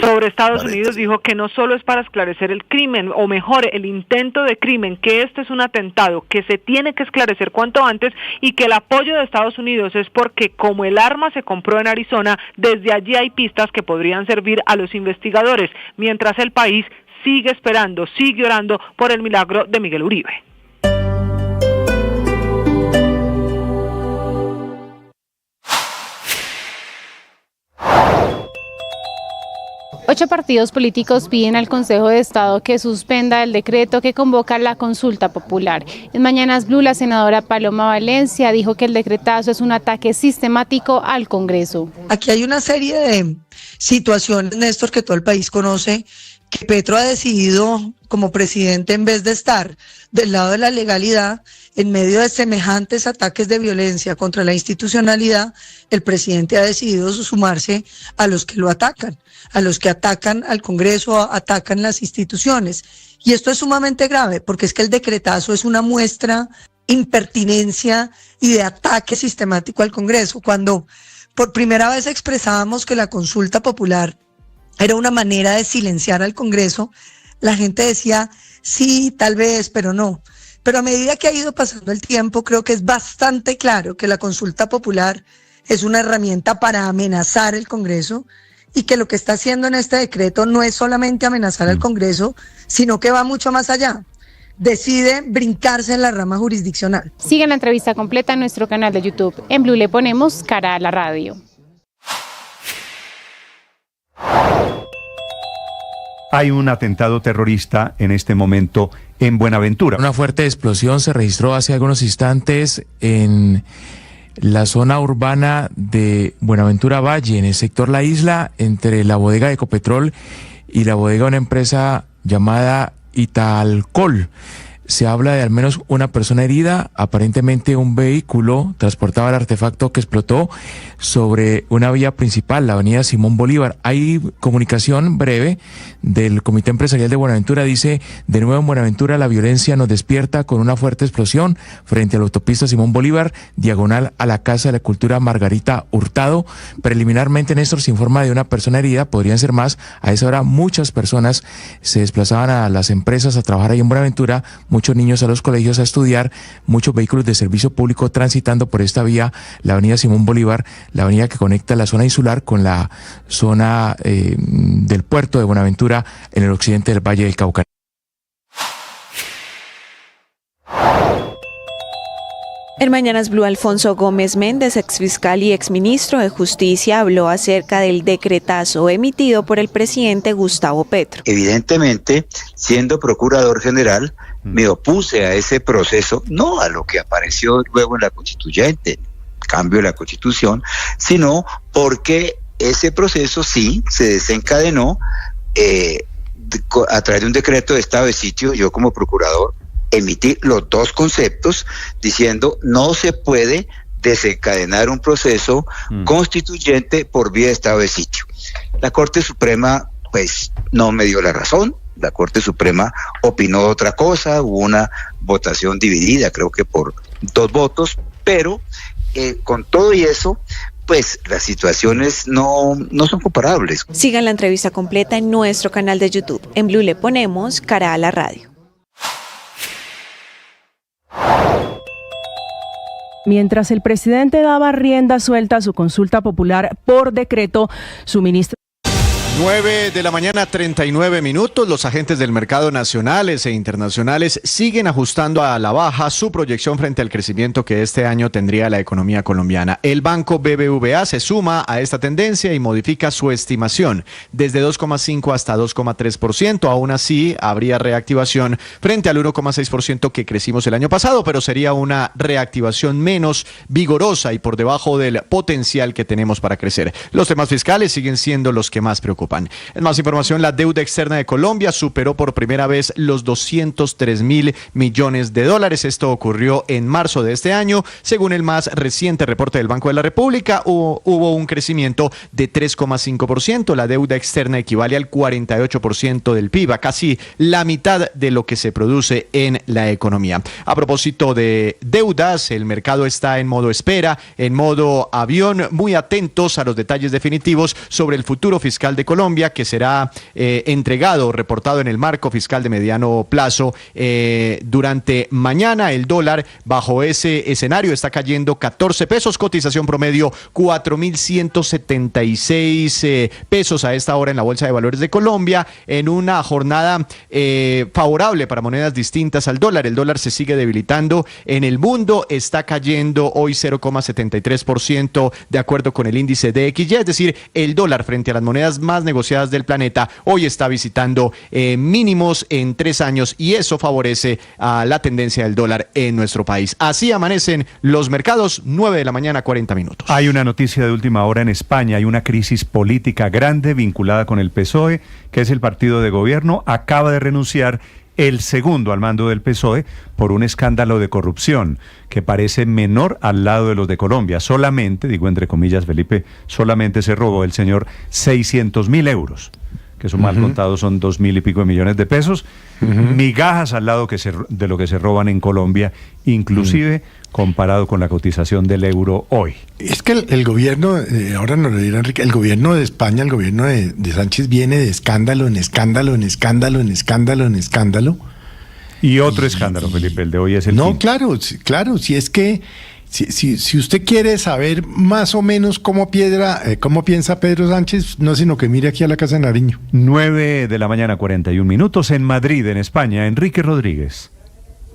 Sobre Estados Unidos dijo que no solo es para esclarecer el crimen, o mejor, el intento de crimen, que este es un atentado que se tiene que esclarecer cuanto antes, y que el apoyo de Estados Unidos es porque como el arma se compró en Arizona, desde allí hay pistas que podrían servir a los investigadores, mientras el país sigue esperando, sigue orando por el milagro de Miguel Uribe. Ocho partidos políticos piden al Consejo de Estado que suspenda el decreto que convoca la consulta popular. En Mañanas Blue, la senadora Paloma Valencia dijo que el decretazo es un ataque sistemático al Congreso. Aquí hay una serie de situaciones, Néstor, que todo el país conoce, que Petro ha decidido como presidente, en vez de estar del lado de la legalidad, en medio de semejantes ataques de violencia contra la institucionalidad, el presidente ha decidido sumarse a los que lo atacan, a los que atacan al Congreso, atacan las instituciones. Y esto es sumamente grave, porque es que el decretazo es una muestra de impertinencia y de ataque sistemático al Congreso. Cuando por primera vez expresábamos que la consulta popular era una manera de silenciar al Congreso, la gente decía, sí, tal vez, pero no. Pero a medida que ha ido pasando el tiempo, creo que es bastante claro que la consulta popular es una herramienta para amenazar el Congreso, y que lo que está haciendo en este decreto no es solamente amenazar al Congreso, sino que va mucho más allá. Decide brincarse en la rama jurisdiccional. Sigan la entrevista completa en nuestro canal de YouTube. En Blue le ponemos cara a la radio. Hay un atentado terrorista en este momento en Buenaventura. Una fuerte explosión se registró hace algunos instantes en la zona urbana de Buenaventura Valle, en el sector La Isla, entre la bodega de Ecopetrol y la bodega de una empresa llamada Italcol. Se habla de al menos una persona herida. Aparentemente un vehículo transportaba el artefacto que explotó sobre una vía principal, la avenida Simón Bolívar. Hay comunicación breve del Comité Empresarial de Buenaventura. Dice, de nuevo en Buenaventura la violencia nos despierta con una fuerte explosión frente a la autopista Simón Bolívar, diagonal a la Casa de la Cultura Margarita Hurtado. Preliminarmente, Néstor, se informa de una persona herida, podrían ser más. A esa hora muchas personas se desplazaban a las empresas a trabajar ahí en Buenaventura, muchos niños a los colegios a estudiar, muchos vehículos de servicio público transitando por esta vía, la avenida Simón Bolívar, la avenida que conecta la zona insular con la zona del puerto de Buenaventura en el occidente del Valle del Cauca. En Mañanas Blue, Alfonso Gómez Méndez, exfiscal y exministro de Justicia, habló acerca del decretazo emitido por el presidente Gustavo Petro. Evidentemente, siendo procurador general, me opuse a ese proceso, no a lo que apareció luego en la constituyente, cambio de la constitución, sino porque ese proceso sí se desencadenó a través de un decreto de estado de sitio. Yo como procurador emití los dos conceptos diciendo no se puede desencadenar un proceso constituyente por vía de estado de sitio. La Corte Suprema pues no me dio la razón, la Corte Suprema opinó otra cosa, hubo una votación dividida, creo que por 2 votos, pero con todo y eso, pues las situaciones no son comparables. Sigan la entrevista completa en nuestro canal de YouTube. En Blue le ponemos cara a la radio. Mientras el presidente daba rienda suelta a su consulta popular por decreto, su ministro... 9 de la mañana, 39 minutos. Los agentes del mercado nacionales e internacionales siguen ajustando a la baja su proyección frente al crecimiento que este año tendría la economía colombiana. El banco BBVA se suma a esta tendencia y modifica su estimación desde 2,5 hasta 2,3%. Aún así, habría reactivación frente al 1,6% que crecimos el año pasado, pero sería una reactivación menos vigorosa y por debajo del potencial que tenemos para crecer. Los temas fiscales siguen siendo los que más preocupan. preocupan. En más información, la deuda externa de Colombia superó por primera vez los 203.000 millones de dólares. Esto ocurrió en marzo de este año. Según el más reciente reporte del Banco de la República, hubo un crecimiento de 3,5%. La deuda externa equivale al 48% del PIB, a casi la mitad de lo que se produce en la economía. A propósito de deudas, el mercado está en modo espera, en modo avión, muy atentos a los detalles definitivos sobre el futuro fiscal de Colombia, que será entregado, reportado en el marco fiscal de mediano plazo durante mañana. El dólar bajo ese escenario está cayendo 14 pesos, cotización promedio 4.176 pesos a esta hora en la Bolsa de Valores de Colombia, en una jornada favorable para monedas distintas al dólar. El dólar se sigue debilitando en el mundo, está cayendo hoy 0,73% de acuerdo con el índice DXY, es decir, el dólar frente a las monedas más negociadas del planeta hoy está visitando mínimos en 3 años, y eso favorece a la tendencia del dólar en nuestro país. Así amanecen los mercados, 9 de la mañana, 40 minutos. Hay una noticia de última hora en España. Hay una crisis política grande vinculada con el PSOE, que es el partido de gobierno. Acaba de renunciar el segundo al mando del PSOE por un escándalo de corrupción que parece menor al lado de los de Colombia. Solamente, digo entre comillas, Felipe, solamente se robó el señor 600.000 euros, que son mal contados, son 2.000 y pico de millones de pesos, migajas al lado de lo que se roban en Colombia, inclusive comparado con la cotización del euro hoy. Es que el gobierno, ahora nos lo dirá Enrique, el gobierno de España, el gobierno de Sánchez viene de escándalo en escándalo, en escándalo, en escándalo, en escándalo. Y otro escándalo, Felipe, el de hoy es el No, fin. claro, si es que si usted quiere saber más o menos cómo piensa Pedro Sánchez, no sino que mire aquí a la Casa de Nariño. 9 de la mañana, 41 minutos, en Madrid, en España. Enrique Rodríguez.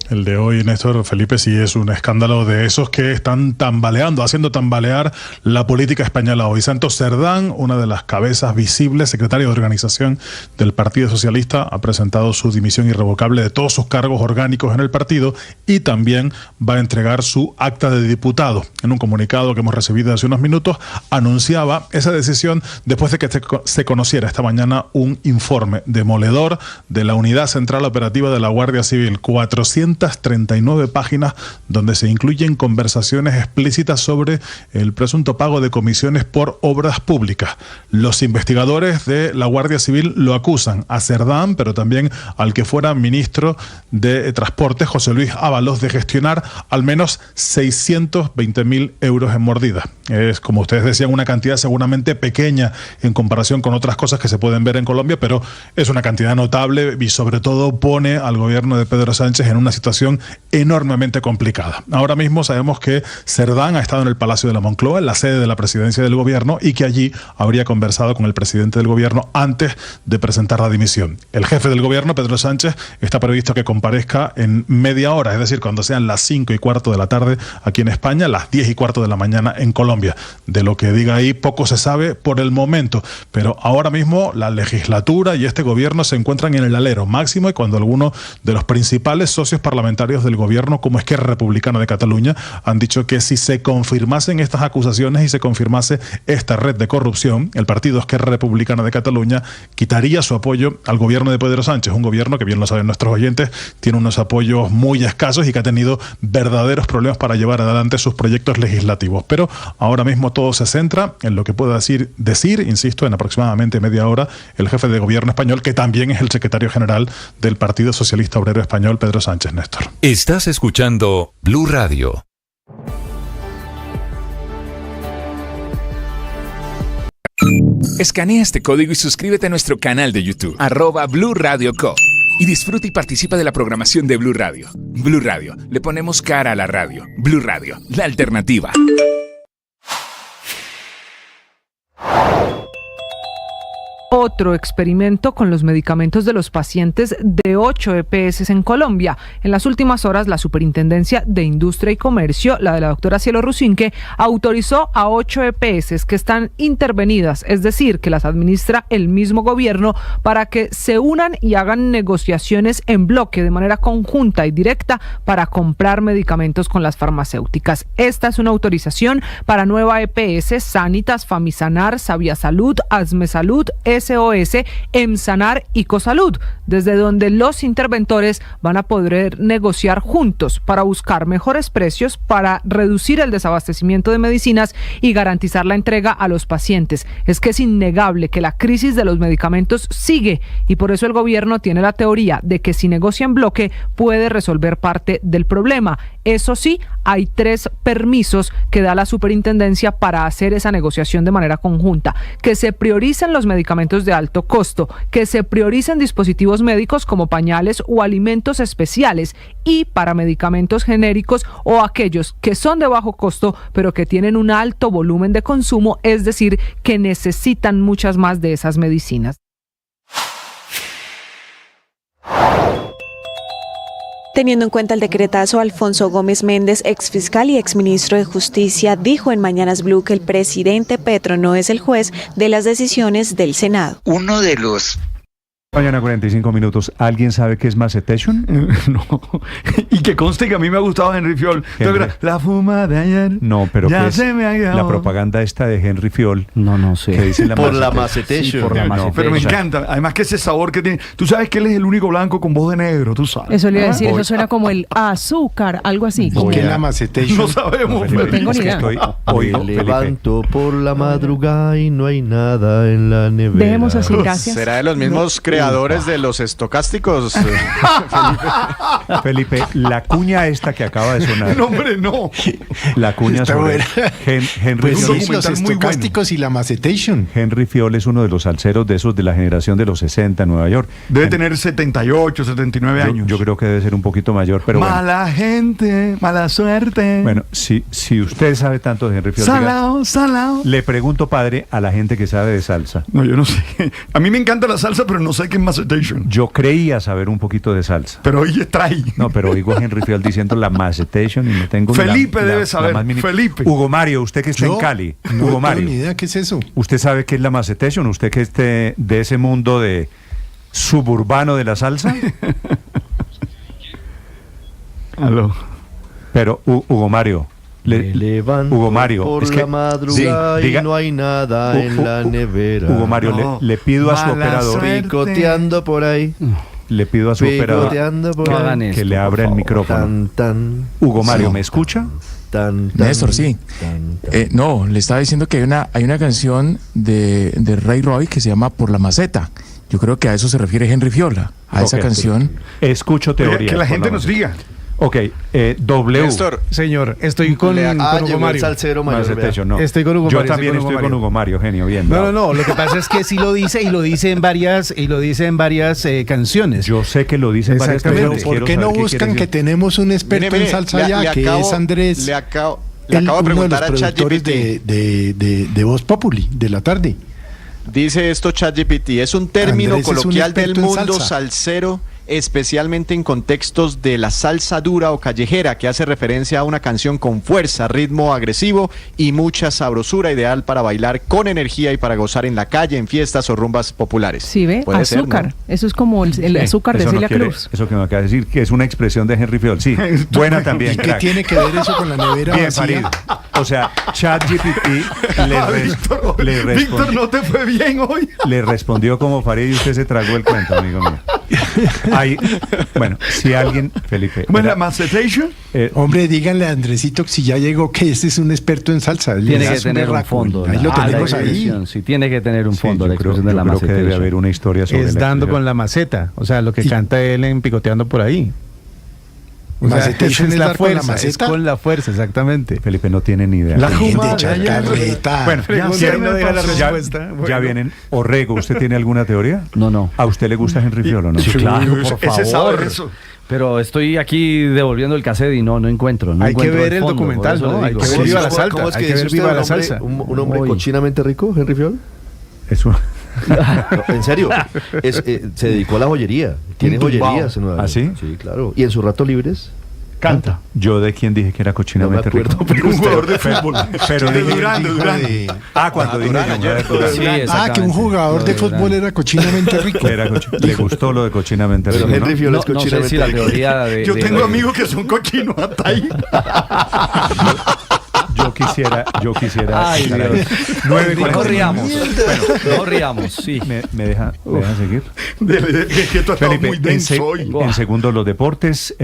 El de hoy, Néstor, Felipe, sí es un escándalo de esos que están tambaleando, haciendo tambalear la política española hoy. Santos Cerdán, una de las cabezas visibles, secretario de organización del Partido Socialista, ha presentado su dimisión irrevocable de todos sus cargos orgánicos en el partido y también va a entregar su acta de diputado. En un comunicado que hemos recibido hace unos minutos, anunciaba esa decisión después de que se conociera esta mañana un informe demoledor de la Unidad Central Operativa de la Guardia Civil, 439 páginas donde se incluyen conversaciones explícitas sobre el presunto pago de comisiones por obras públicas. Los investigadores de la Guardia Civil lo acusan a Cerdán, pero también al que fuera ministro de Transporte, José Luis Ábalos, de gestionar al menos 620.000 euros en mordida. Es, como ustedes decían, una cantidad seguramente pequeña en comparación con otras cosas que se pueden ver en Colombia, pero es una cantidad notable y sobre todo pone al gobierno de Pedro Sánchez en una situación enormemente complicada. Ahora mismo sabemos que Cerdán ha estado en el Palacio de la Moncloa, en la sede de la presidencia del gobierno, y que allí habría conversado con el presidente del gobierno antes de presentar la dimisión. El jefe del gobierno, Pedro Sánchez, está previsto que comparezca en media hora, es decir, cuando sean las 5:15 de la tarde aquí en España, las 10:15 de la mañana en Colombia. De lo que diga ahí poco se sabe por el momento, pero ahora mismo la legislatura y este gobierno se encuentran en el alero máximo, y cuando algunos de los principales socios parlamentarios del gobierno, como Esquerra Republicana de Cataluña, han dicho que si se confirmasen estas acusaciones y se confirmase esta red de corrupción, el partido Esquerra Republicana de Cataluña quitaría su apoyo al gobierno de Pedro Sánchez, un gobierno que, bien lo saben nuestros oyentes, tiene unos apoyos muy escasos y que ha tenido verdaderos problemas para llevar adelante sus proyectos legislativos. Pero ahora mismo todo se centra en lo que pueda decir, insisto, en aproximadamente media hora, el jefe de gobierno español, que también es el secretario general del Partido Socialista Obrero Español, Pedro Sánchez, Néstor. Estás escuchando Blue Radio. Escanea este código y suscríbete a nuestro canal de YouTube, @Blue Radio Co. Y disfruta y participa de la programación de Blue Radio. Blue Radio, le ponemos cara a la radio. Blue Radio, la alternativa. Otro experimento con los medicamentos de los pacientes de 8 EPS en Colombia. En las últimas horas, la Superintendencia de Industria y Comercio, la de la doctora Cielo Rusinque, autorizó a 8 EPS que están intervenidas, es decir, que las administra el mismo gobierno, para que se unan y hagan negociaciones en bloque de manera conjunta y directa para comprar medicamentos con las farmacéuticas. Esta es una autorización para Nueva EPS, Sanitas, Famisanar, Sabia Salud, Asme Salud, SOS SOS, Emsanar y Cosalud, desde donde los interventores van a poder negociar juntos para buscar mejores precios, para reducir el desabastecimiento de medicinas y garantizar la entrega a los pacientes. Es que es innegable que la crisis de los medicamentos sigue y por eso el gobierno tiene la teoría de que si negocia en bloque puede resolver parte del problema. Eso sí, hay 3 permisos que da la superintendencia para hacer esa negociación de manera conjunta: que se prioricen los medicamentos de alto costo, que se prioricen dispositivos médicos como pañales o alimentos especiales, y para medicamentos genéricos o aquellos que son de bajo costo pero que tienen un alto volumen de consumo, es decir, que necesitan muchas más de esas medicinas. Teniendo en cuenta el decretazo, Alfonso Gómez Méndez, exfiscal y exministro de Justicia, dijo en Mañanas Blue que el presidente Petro no es el juez de las decisiones del Senado. Uno de los... Mañana 45 minutos. ¿Alguien sabe qué es macetation? No. Y que conste que a mí me ha gustado Henry Fiol. La fuma de ayer. No, pero ya ¿qué es se me ha quedado? La propaganda esta de Henry Fiol? No sé. Que dice por la macetation. Sí, por la macetation. Pero me encanta. Además que ese sabor que tiene. Tú sabes que él es el único blanco con voz de negro, tú sabes. Eso le iba a decir, eso suena como el azúcar, algo así. ¿Qué es la macetation? No sabemos. No tengo ni idea. Me levanto por la madrugada y no hay nada en la nevera. Dejemos así, gracias. ¿Será de los mismos creadores de los estocásticos? Felipe, la cuña esta que acaba de sonar. No, hombre, no. La cuña Está sobre Henry pues Fiol. sí, los estocásticos y la macetation. Henry Fiol es uno de los salseros de esos de la generación de los 60 en Nueva York. Debe tener 78, 79 años. Yo creo que debe ser un poquito mayor, pero mala gente, mala suerte. Bueno, si usted sabe tanto de Henry Fiol, salao. Le pregunto, padre, a la gente que sabe de salsa. No, yo no sé. A mí me encanta la salsa, pero no sé qué es macetation. Yo creía saber un poquito de salsa. Pero hoy trae. No, pero oigo a Henry Fiol diciendo la macetation y no tengo Felipe debe saber. Felipe. Hugo Mario, usted que está en Cali. No Hugo Mario, tengo ni idea qué es eso. ¿Usted sabe qué es la macetation? ¿Usted que esté de ese mundo de suburbano de la salsa? Aló. Pero Hugo Mario. Hugo Mario, por es que la madrugada y no hay nada en la nevera. Hugo Mario, le pido a su operador, picoteando por ahí. Le pido a su operador que le abra el micrófono. Hugo Mario, ¿me escucha? Néstor, sí. No, le estaba diciendo que hay una canción de Ray Roy que se llama Por la Maceta. Yo creo que a eso se refiere Henry Fiola, a esa canción. Escucho teoría. Que la gente nos diga. Ok, W. Néstor, señor, estoy con Hugo Mario. No. Estoy con Hugo Mario. Yo también estoy con Hugo Mario, genio, bien. No, lo que pasa es que sí lo dice y lo dice en varias canciones. Yo sé que lo dice en varias canciones. ¿Por qué no buscan que tenemos un experto en salsa ya, que es Andrés? Le acabo de preguntar a ChatGPT de Voz Populi de la tarde. Dice esto ChatGPT, es un término Andrés coloquial es un del mundo salsa. salsero, especialmente en contextos de la salsa dura o callejera, que hace referencia a una canción con fuerza, ritmo agresivo y mucha sabrosura, ideal para bailar con energía y para gozar en la calle, en fiestas o rumbas populares. Sí, ve, azúcar. Ser, ¿no? Eso es como el azúcar de Celia Cruz. Eso que me acaba de decir, que es una expresión de Henry Fiol. Sí, buena también. ¿Qué tiene que ver eso con la nevera bien, vacía? Farid. O sea, ChatGPT Víctor, no te fue bien hoy. Le respondió como Farid y usted se tragó el cuento, amigo mío. Bueno, si alguien, Felipe. Bueno, la macetation. Hombre, díganle a Andresito que si ya llegó, que este es un experto en salsa. Tiene que tener un fondo. Ahí lo tenemos ahí. Sí, tiene que tener un fondo. Yo creo que debe haber una historia sobre es dando con la maceta, o sea, lo que canta él en Picoteando por ahí. Macetation es la fuerza, es con la fuerza, exactamente. Felipe no tiene ni idea. La juma de chacarreta. Bueno, ya vienen. Orrego, ¿usted tiene alguna teoría? No. ¿A usted le gusta Henry Fiol o no? Sí, claro, por ese favor. sabe eso. Pero estoy aquí devolviendo el cassette y no encuentro. Hay que ver el documental, ¿no? Hay que ver Viva la Salsa. ¿Cómo es que dice Viva la Salsa? ¿Un hombre cochinamente rico, Henry Fiol? Eso. En serio, se dedicó a la joyería. Tiene joyerías en Nueva York. ¿Ah, sí? Sí, claro. ¿Y en sus ratos libres? Canta. ¿Yo de quién dije que era cochinamente rico? Un jugador de fútbol. Pero de dije Durán. cuando dije que un jugador de fútbol era cochinamente rico. Le gustó lo de cochinamente rico. Pero Henry Fiol es cochinamente rico. Yo tengo amigos que son cochinos hasta ahí. yo quisiera. Ay, estar ahí. Dios. 9:40. No riamos. Bueno, no riamos, sí. ¿Me deja seguir? Que tú has estado Felipe, muy denso hoy. en segundo, los deportes.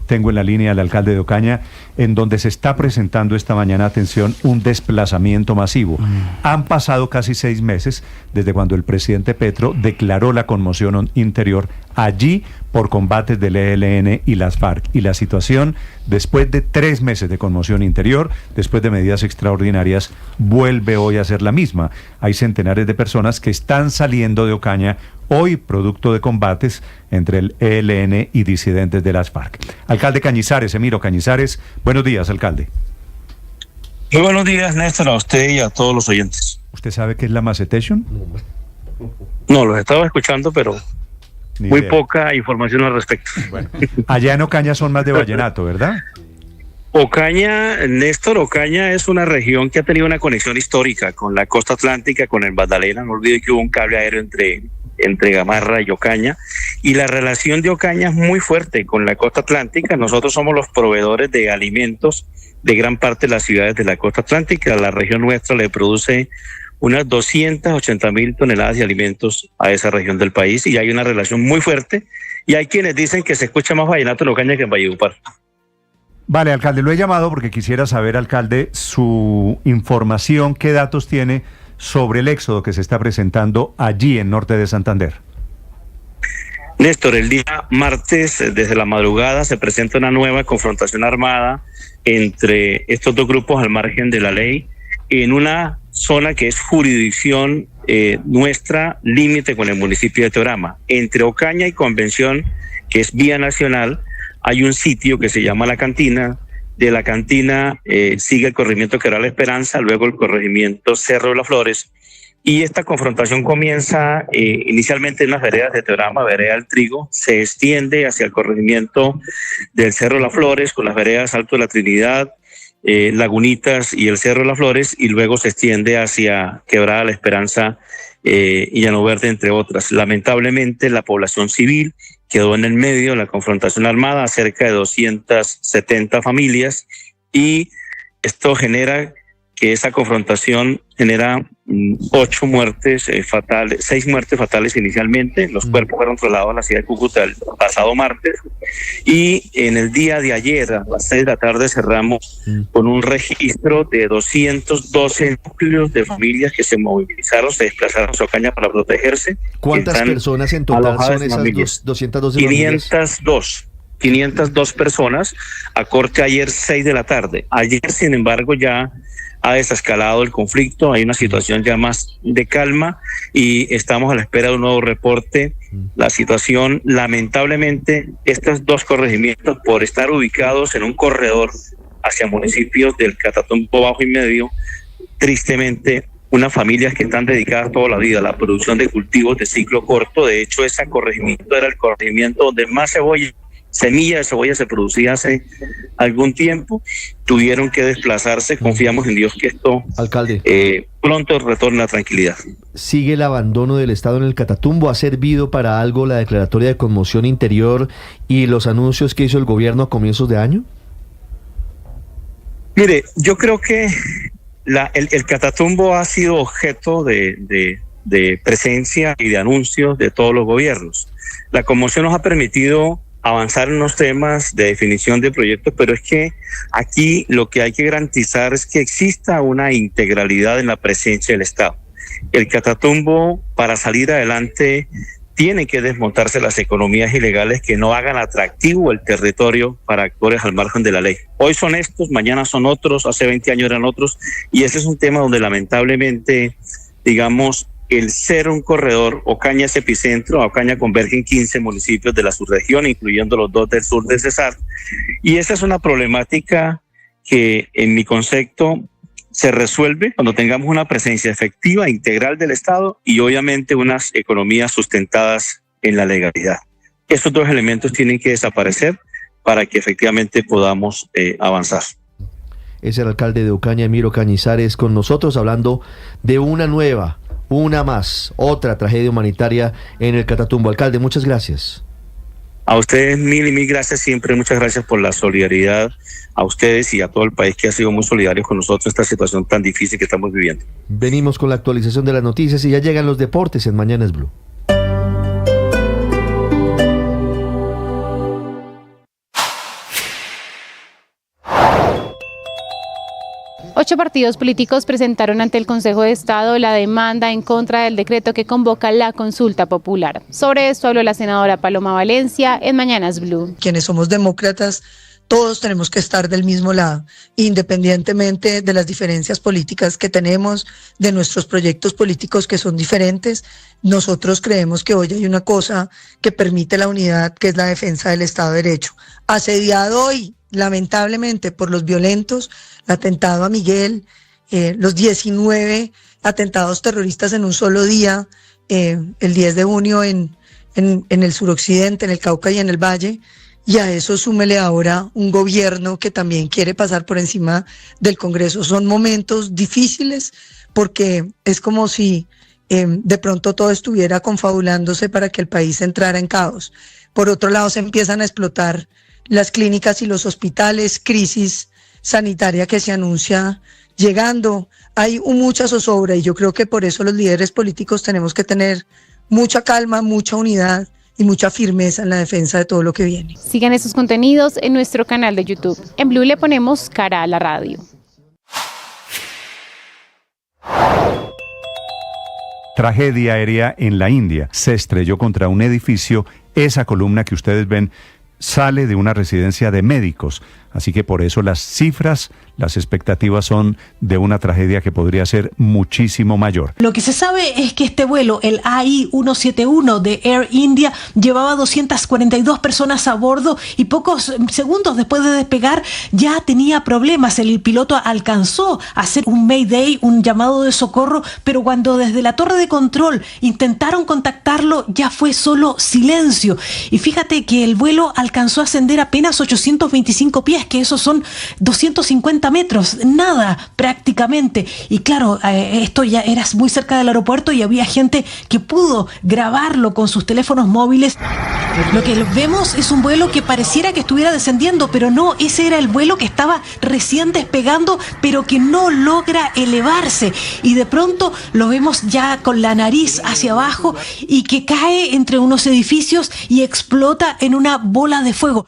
Tengo en la línea al alcalde de Ocaña, en donde se está presentando esta mañana, atención, un desplazamiento masivo. Han pasado casi 6 meses desde cuando el presidente Petro declaró la conmoción interior allí por combates del ELN y las FARC. Y la situación, después de 3 meses de conmoción interior, después de medidas extraordinarias, vuelve hoy a ser la misma. Hay centenares de personas que están saliendo de Ocaña hoy producto de combates entre el ELN y disidentes de las FARC. Alcalde Cañizares, Emiro Cañizares, buenos días, alcalde. Muy buenos días, Néstor, a usted y a todos los oyentes. ¿Usted sabe qué es la Macetation? No, los estaba escuchando, pero muy poca información al respecto. Bueno, allá en Ocaña son más de vallenato, ¿verdad? Ocaña, Néstor, Ocaña es una región que ha tenido una conexión histórica con la costa atlántica, con el Magdalena. No olvide que hubo un cable aéreo entre Gamarra y Ocaña, y la relación de Ocaña es muy fuerte con la costa atlántica. Nosotros somos los proveedores de alimentos de gran parte de las ciudades de la costa atlántica. La región nuestra le produce unas 280.000 toneladas de alimentos a esa región del país, y hay una relación muy fuerte, y hay quienes dicen que se escucha más vallenato en Ocaña que en Valledupar. Vale, alcalde, lo he llamado porque quisiera saber, alcalde, su información, qué datos tiene sobre el éxodo que se está presentando allí en norte de Santander. Néstor, el día martes, desde la madrugada, se presenta una nueva confrontación armada entre estos dos grupos al margen de la ley, en una zona que es jurisdicción nuestra, límite con el municipio de Teorama. Entre Ocaña y Convención, que es vía nacional, hay un sitio que se llama La Cantina. De La Cantina sigue el corregimiento Quebrar la Esperanza, luego el corregimiento Cerro de las Flores, y esta confrontación comienza inicialmente en las veredas de Teorama, vereda del Trigo, se extiende hacia el corregimiento del Cerro de las Flores, con las veredas Alto de la Trinidad, Lagunitas y el Cerro de las Flores, y luego se extiende hacia Quebrada la Esperanza y Llano Verde, entre otras. Lamentablemente, la población civil quedó en el medio de la confrontación armada, cerca de 270 familias, y esto genera que esa confrontación genera 6 muertes fatales inicialmente. Los cuerpos fueron trasladados a la ciudad de Cúcuta el pasado martes, y en el día de ayer a las 6 de la tarde cerramos con un registro de 212 núcleos de familias que se movilizaron, se desplazaron a Ocaña para protegerse. ¿Cuántas personas en total son esas 212 familias? 502 personas, a corte ayer 6 de la tarde. Ayer, sin embargo, ya ha desescalado el conflicto, hay una situación ya más de calma y estamos a la espera de un nuevo reporte. La situación, lamentablemente, estos dos corregimientos, por estar ubicados en un corredor hacia municipios del Catatumbo Bajo y Medio, tristemente, unas familias que están dedicadas toda la vida a la producción de cultivos de ciclo corto. De hecho, ese corregimiento era el corregimiento donde más semilla de cebolla se producía hace algún tiempo. Tuvieron que desplazarse. Confiamos en Dios que esto, alcalde, pronto retorne la tranquilidad. ¿Sigue el abandono del Estado en el Catatumbo? ¿Ha servido para algo la declaratoria de conmoción interior y los anuncios que hizo el gobierno a comienzos de año? Mire, yo creo que el Catatumbo ha sido objeto de presencia y de anuncios de todos los gobiernos. La conmoción nos ha permitido avanzar en los temas de definición de proyectos, pero es que aquí lo que hay que garantizar es que exista una integralidad en la presencia del Estado. El Catatumbo, para salir adelante, tiene que desmontarse las economías ilegales que no hagan atractivo el territorio para actores al margen de la ley. Hoy son estos, mañana son otros, hace 20 años eran otros, y ese es un tema donde lamentablemente, digamos, el ser un corredor, Ocaña es epicentro, a Ocaña convergen 15 municipios de la subregión, incluyendo los 2 del sur de Cesar, y esa es una problemática que en mi concepto se resuelve cuando tengamos una presencia efectiva, integral del Estado y obviamente unas economías sustentadas en la legalidad. Estos dos elementos tienen que desaparecer para que efectivamente podamos avanzar. Es el alcalde de Ocaña, Emiro Cañizares, con nosotros hablando de otra tragedia humanitaria en el Catatumbo. Alcalde, muchas gracias. A ustedes mil y mil gracias siempre, muchas gracias por la solidaridad, a ustedes y a todo el país que ha sido muy solidario con nosotros en esta situación tan difícil que estamos viviendo. Venimos con la actualización de las noticias y ya llegan los deportes en Mañanas Blue. Ocho partidos políticos presentaron ante el Consejo de Estado la demanda en contra del decreto que convoca la consulta popular. Sobre esto habló la senadora Paloma Valencia en Mañanas Blue. Quienes somos demócratas, todos tenemos que estar del mismo lado, independientemente de las diferencias políticas que tenemos, de nuestros proyectos políticos que son diferentes. Nosotros creemos que hoy hay una cosa que permite la unidad, que es la defensa del Estado de Derecho. Asediado hoy, lamentablemente, por los violentos, el atentado a Miguel, los 19 atentados terroristas en un solo día, el 10 de junio en el suroccidente, en el Cauca y en el Valle, y a eso súmele ahora un gobierno que también quiere pasar por encima del Congreso. Son momentos difíciles porque es como si de pronto todo estuviera confabulándose para que el país entrara en caos. Por otro lado, se empiezan a explotar las clínicas y los hospitales, crisis sanitaria que se anuncia llegando. Hay mucha zozobra y yo creo que por eso los líderes políticos tenemos que tener mucha calma, mucha unidad y mucha firmeza en la defensa de todo lo que viene. Sigan estos contenidos en nuestro canal de YouTube. En Blue le ponemos cara a la radio. Tragedia aérea en la India. Se estrelló contra un edificio. Esa columna que ustedes ven sale de una residencia de médicos. Así que por eso las cifras, las expectativas son de una tragedia que podría ser muchísimo mayor. Lo que se sabe es que este vuelo, el AI-171 de Air India, llevaba 242 personas a bordo y pocos segundos después de despegar ya tenía problemas. El piloto alcanzó a hacer un Mayday, un llamado de socorro, pero cuando desde la torre de control intentaron contactarlo ya fue solo silencio. Y fíjate que el vuelo alcanzó a ascender apenas 825 pies, que esos son 250 metros, nada prácticamente. Y claro, esto ya era muy cerca del aeropuerto y había gente que pudo grabarlo con sus teléfonos móviles. Lo que vemos es un vuelo que pareciera que estuviera descendiendo, pero no, ese era el vuelo que estaba recién despegando, pero que no logra elevarse. Y de pronto lo vemos ya con la nariz hacia abajo y que cae entre unos edificios y explota en una bola de fuego.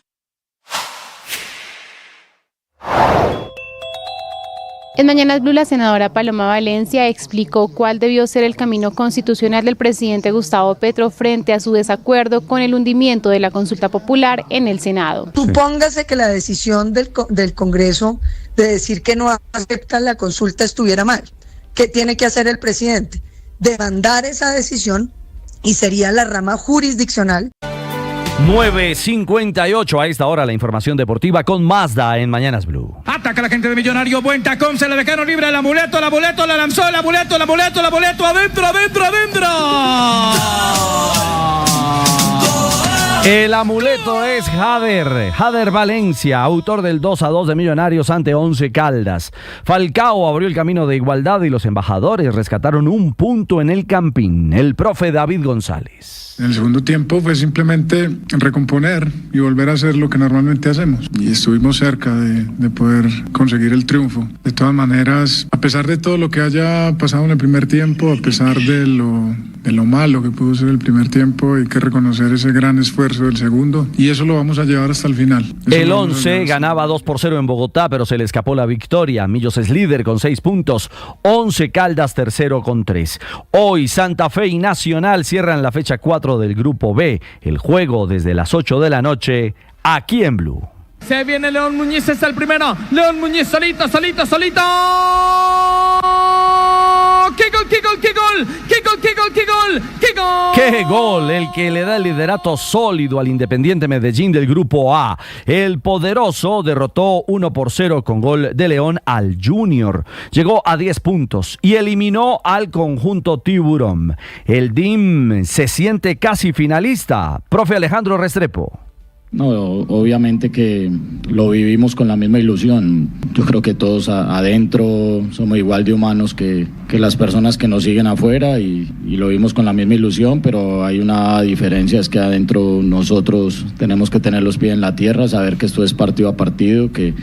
En Mañanas Blue, la senadora Paloma Valencia explicó cuál debió ser el camino constitucional del presidente Gustavo Petro frente a su desacuerdo con el hundimiento de la consulta popular en el Senado. Supóngase que la decisión del Congreso de decir que no aceptan la consulta estuviera mal. ¿Qué tiene que hacer el presidente? Demandar esa decisión y sería la rama jurisdiccional. 9:58 a esta hora la información deportiva con Mazda en Mañanas Blue. Ataca la gente de Millonario, buen tacón, se le dejaron libre el amuleto, la lanzó, el amuleto, adentro. El amuleto es Jader Valencia, autor del 2-2 de Millonarios ante Once Caldas. Falcao abrió el camino de igualdad y los embajadores rescataron un punto en el Campín. El profe David González. En el segundo tiempo fue simplemente recomponer y volver a hacer lo que normalmente hacemos. Y estuvimos cerca de poder conseguir el triunfo. De todas maneras, a pesar de todo lo que haya pasado en el primer tiempo, a pesar de lo malo que pudo ser el primer tiempo, hay que reconocer ese gran esfuerzo del segundo. Y eso lo vamos a llevar hasta el final. El 11 ganaba 2-0 en Bogotá, pero se le escapó la victoria. Millos es líder con 6 puntos. 11 Caldas tercero con 3. Hoy Santa Fe y Nacional cierran la fecha 4 del Grupo B. El juego desde las 8 de la noche aquí en Blue. Se viene León Muñiz, es el primero. León Muñiz solito. ¡Qué gol! El que le da el liderato sólido al Independiente Medellín del Grupo A. El poderoso derrotó 1-0 con gol de León al Junior. Llegó a 10 puntos y eliminó al conjunto Tiburón. El DIM se siente casi finalista. Profe Alejandro Restrepo. No, obviamente que lo vivimos con la misma ilusión. Yo creo que todos adentro somos igual de humanos que las personas que nos siguen afuera y lo vimos con la misma ilusión, pero hay una diferencia, es que adentro nosotros tenemos que tener los pies en la tierra, saber que esto es partido a partido, que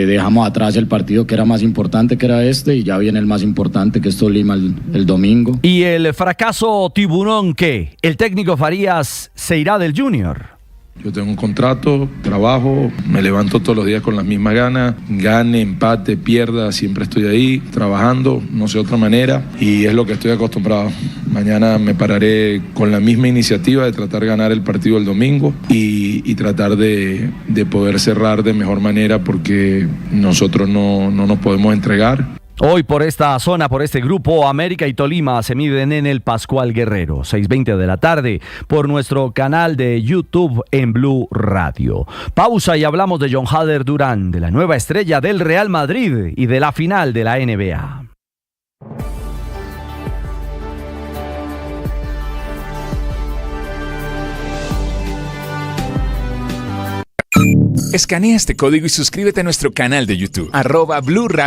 dejamos atrás el partido que era más importante, que era y ya viene el más importante, que es Tolima el domingo. ¿Y el fracaso tiburón qué? ¿El técnico Farías se irá del Junior? Yo tengo un contrato, trabajo, me levanto todos los días con las mismas ganas, gane, empate, pierda, siempre estoy ahí, trabajando, no sé otra manera, y es lo que estoy acostumbrado. Mañana me pararé con la misma iniciativa de tratar de ganar el partido el domingo y tratar de poder cerrar de mejor manera, porque nosotros no nos podemos entregar. Hoy por esta zona, por este grupo, América y Tolima se miden en el Pascual Guerrero, 6:20 de la tarde, por nuestro canal de YouTube en Blue Radio. Pausa y hablamos de John Hader Durán, de la nueva estrella del Real Madrid y de la final de la NBA. Escanea este código y suscríbete a nuestro canal de YouTube, @Blue Radio.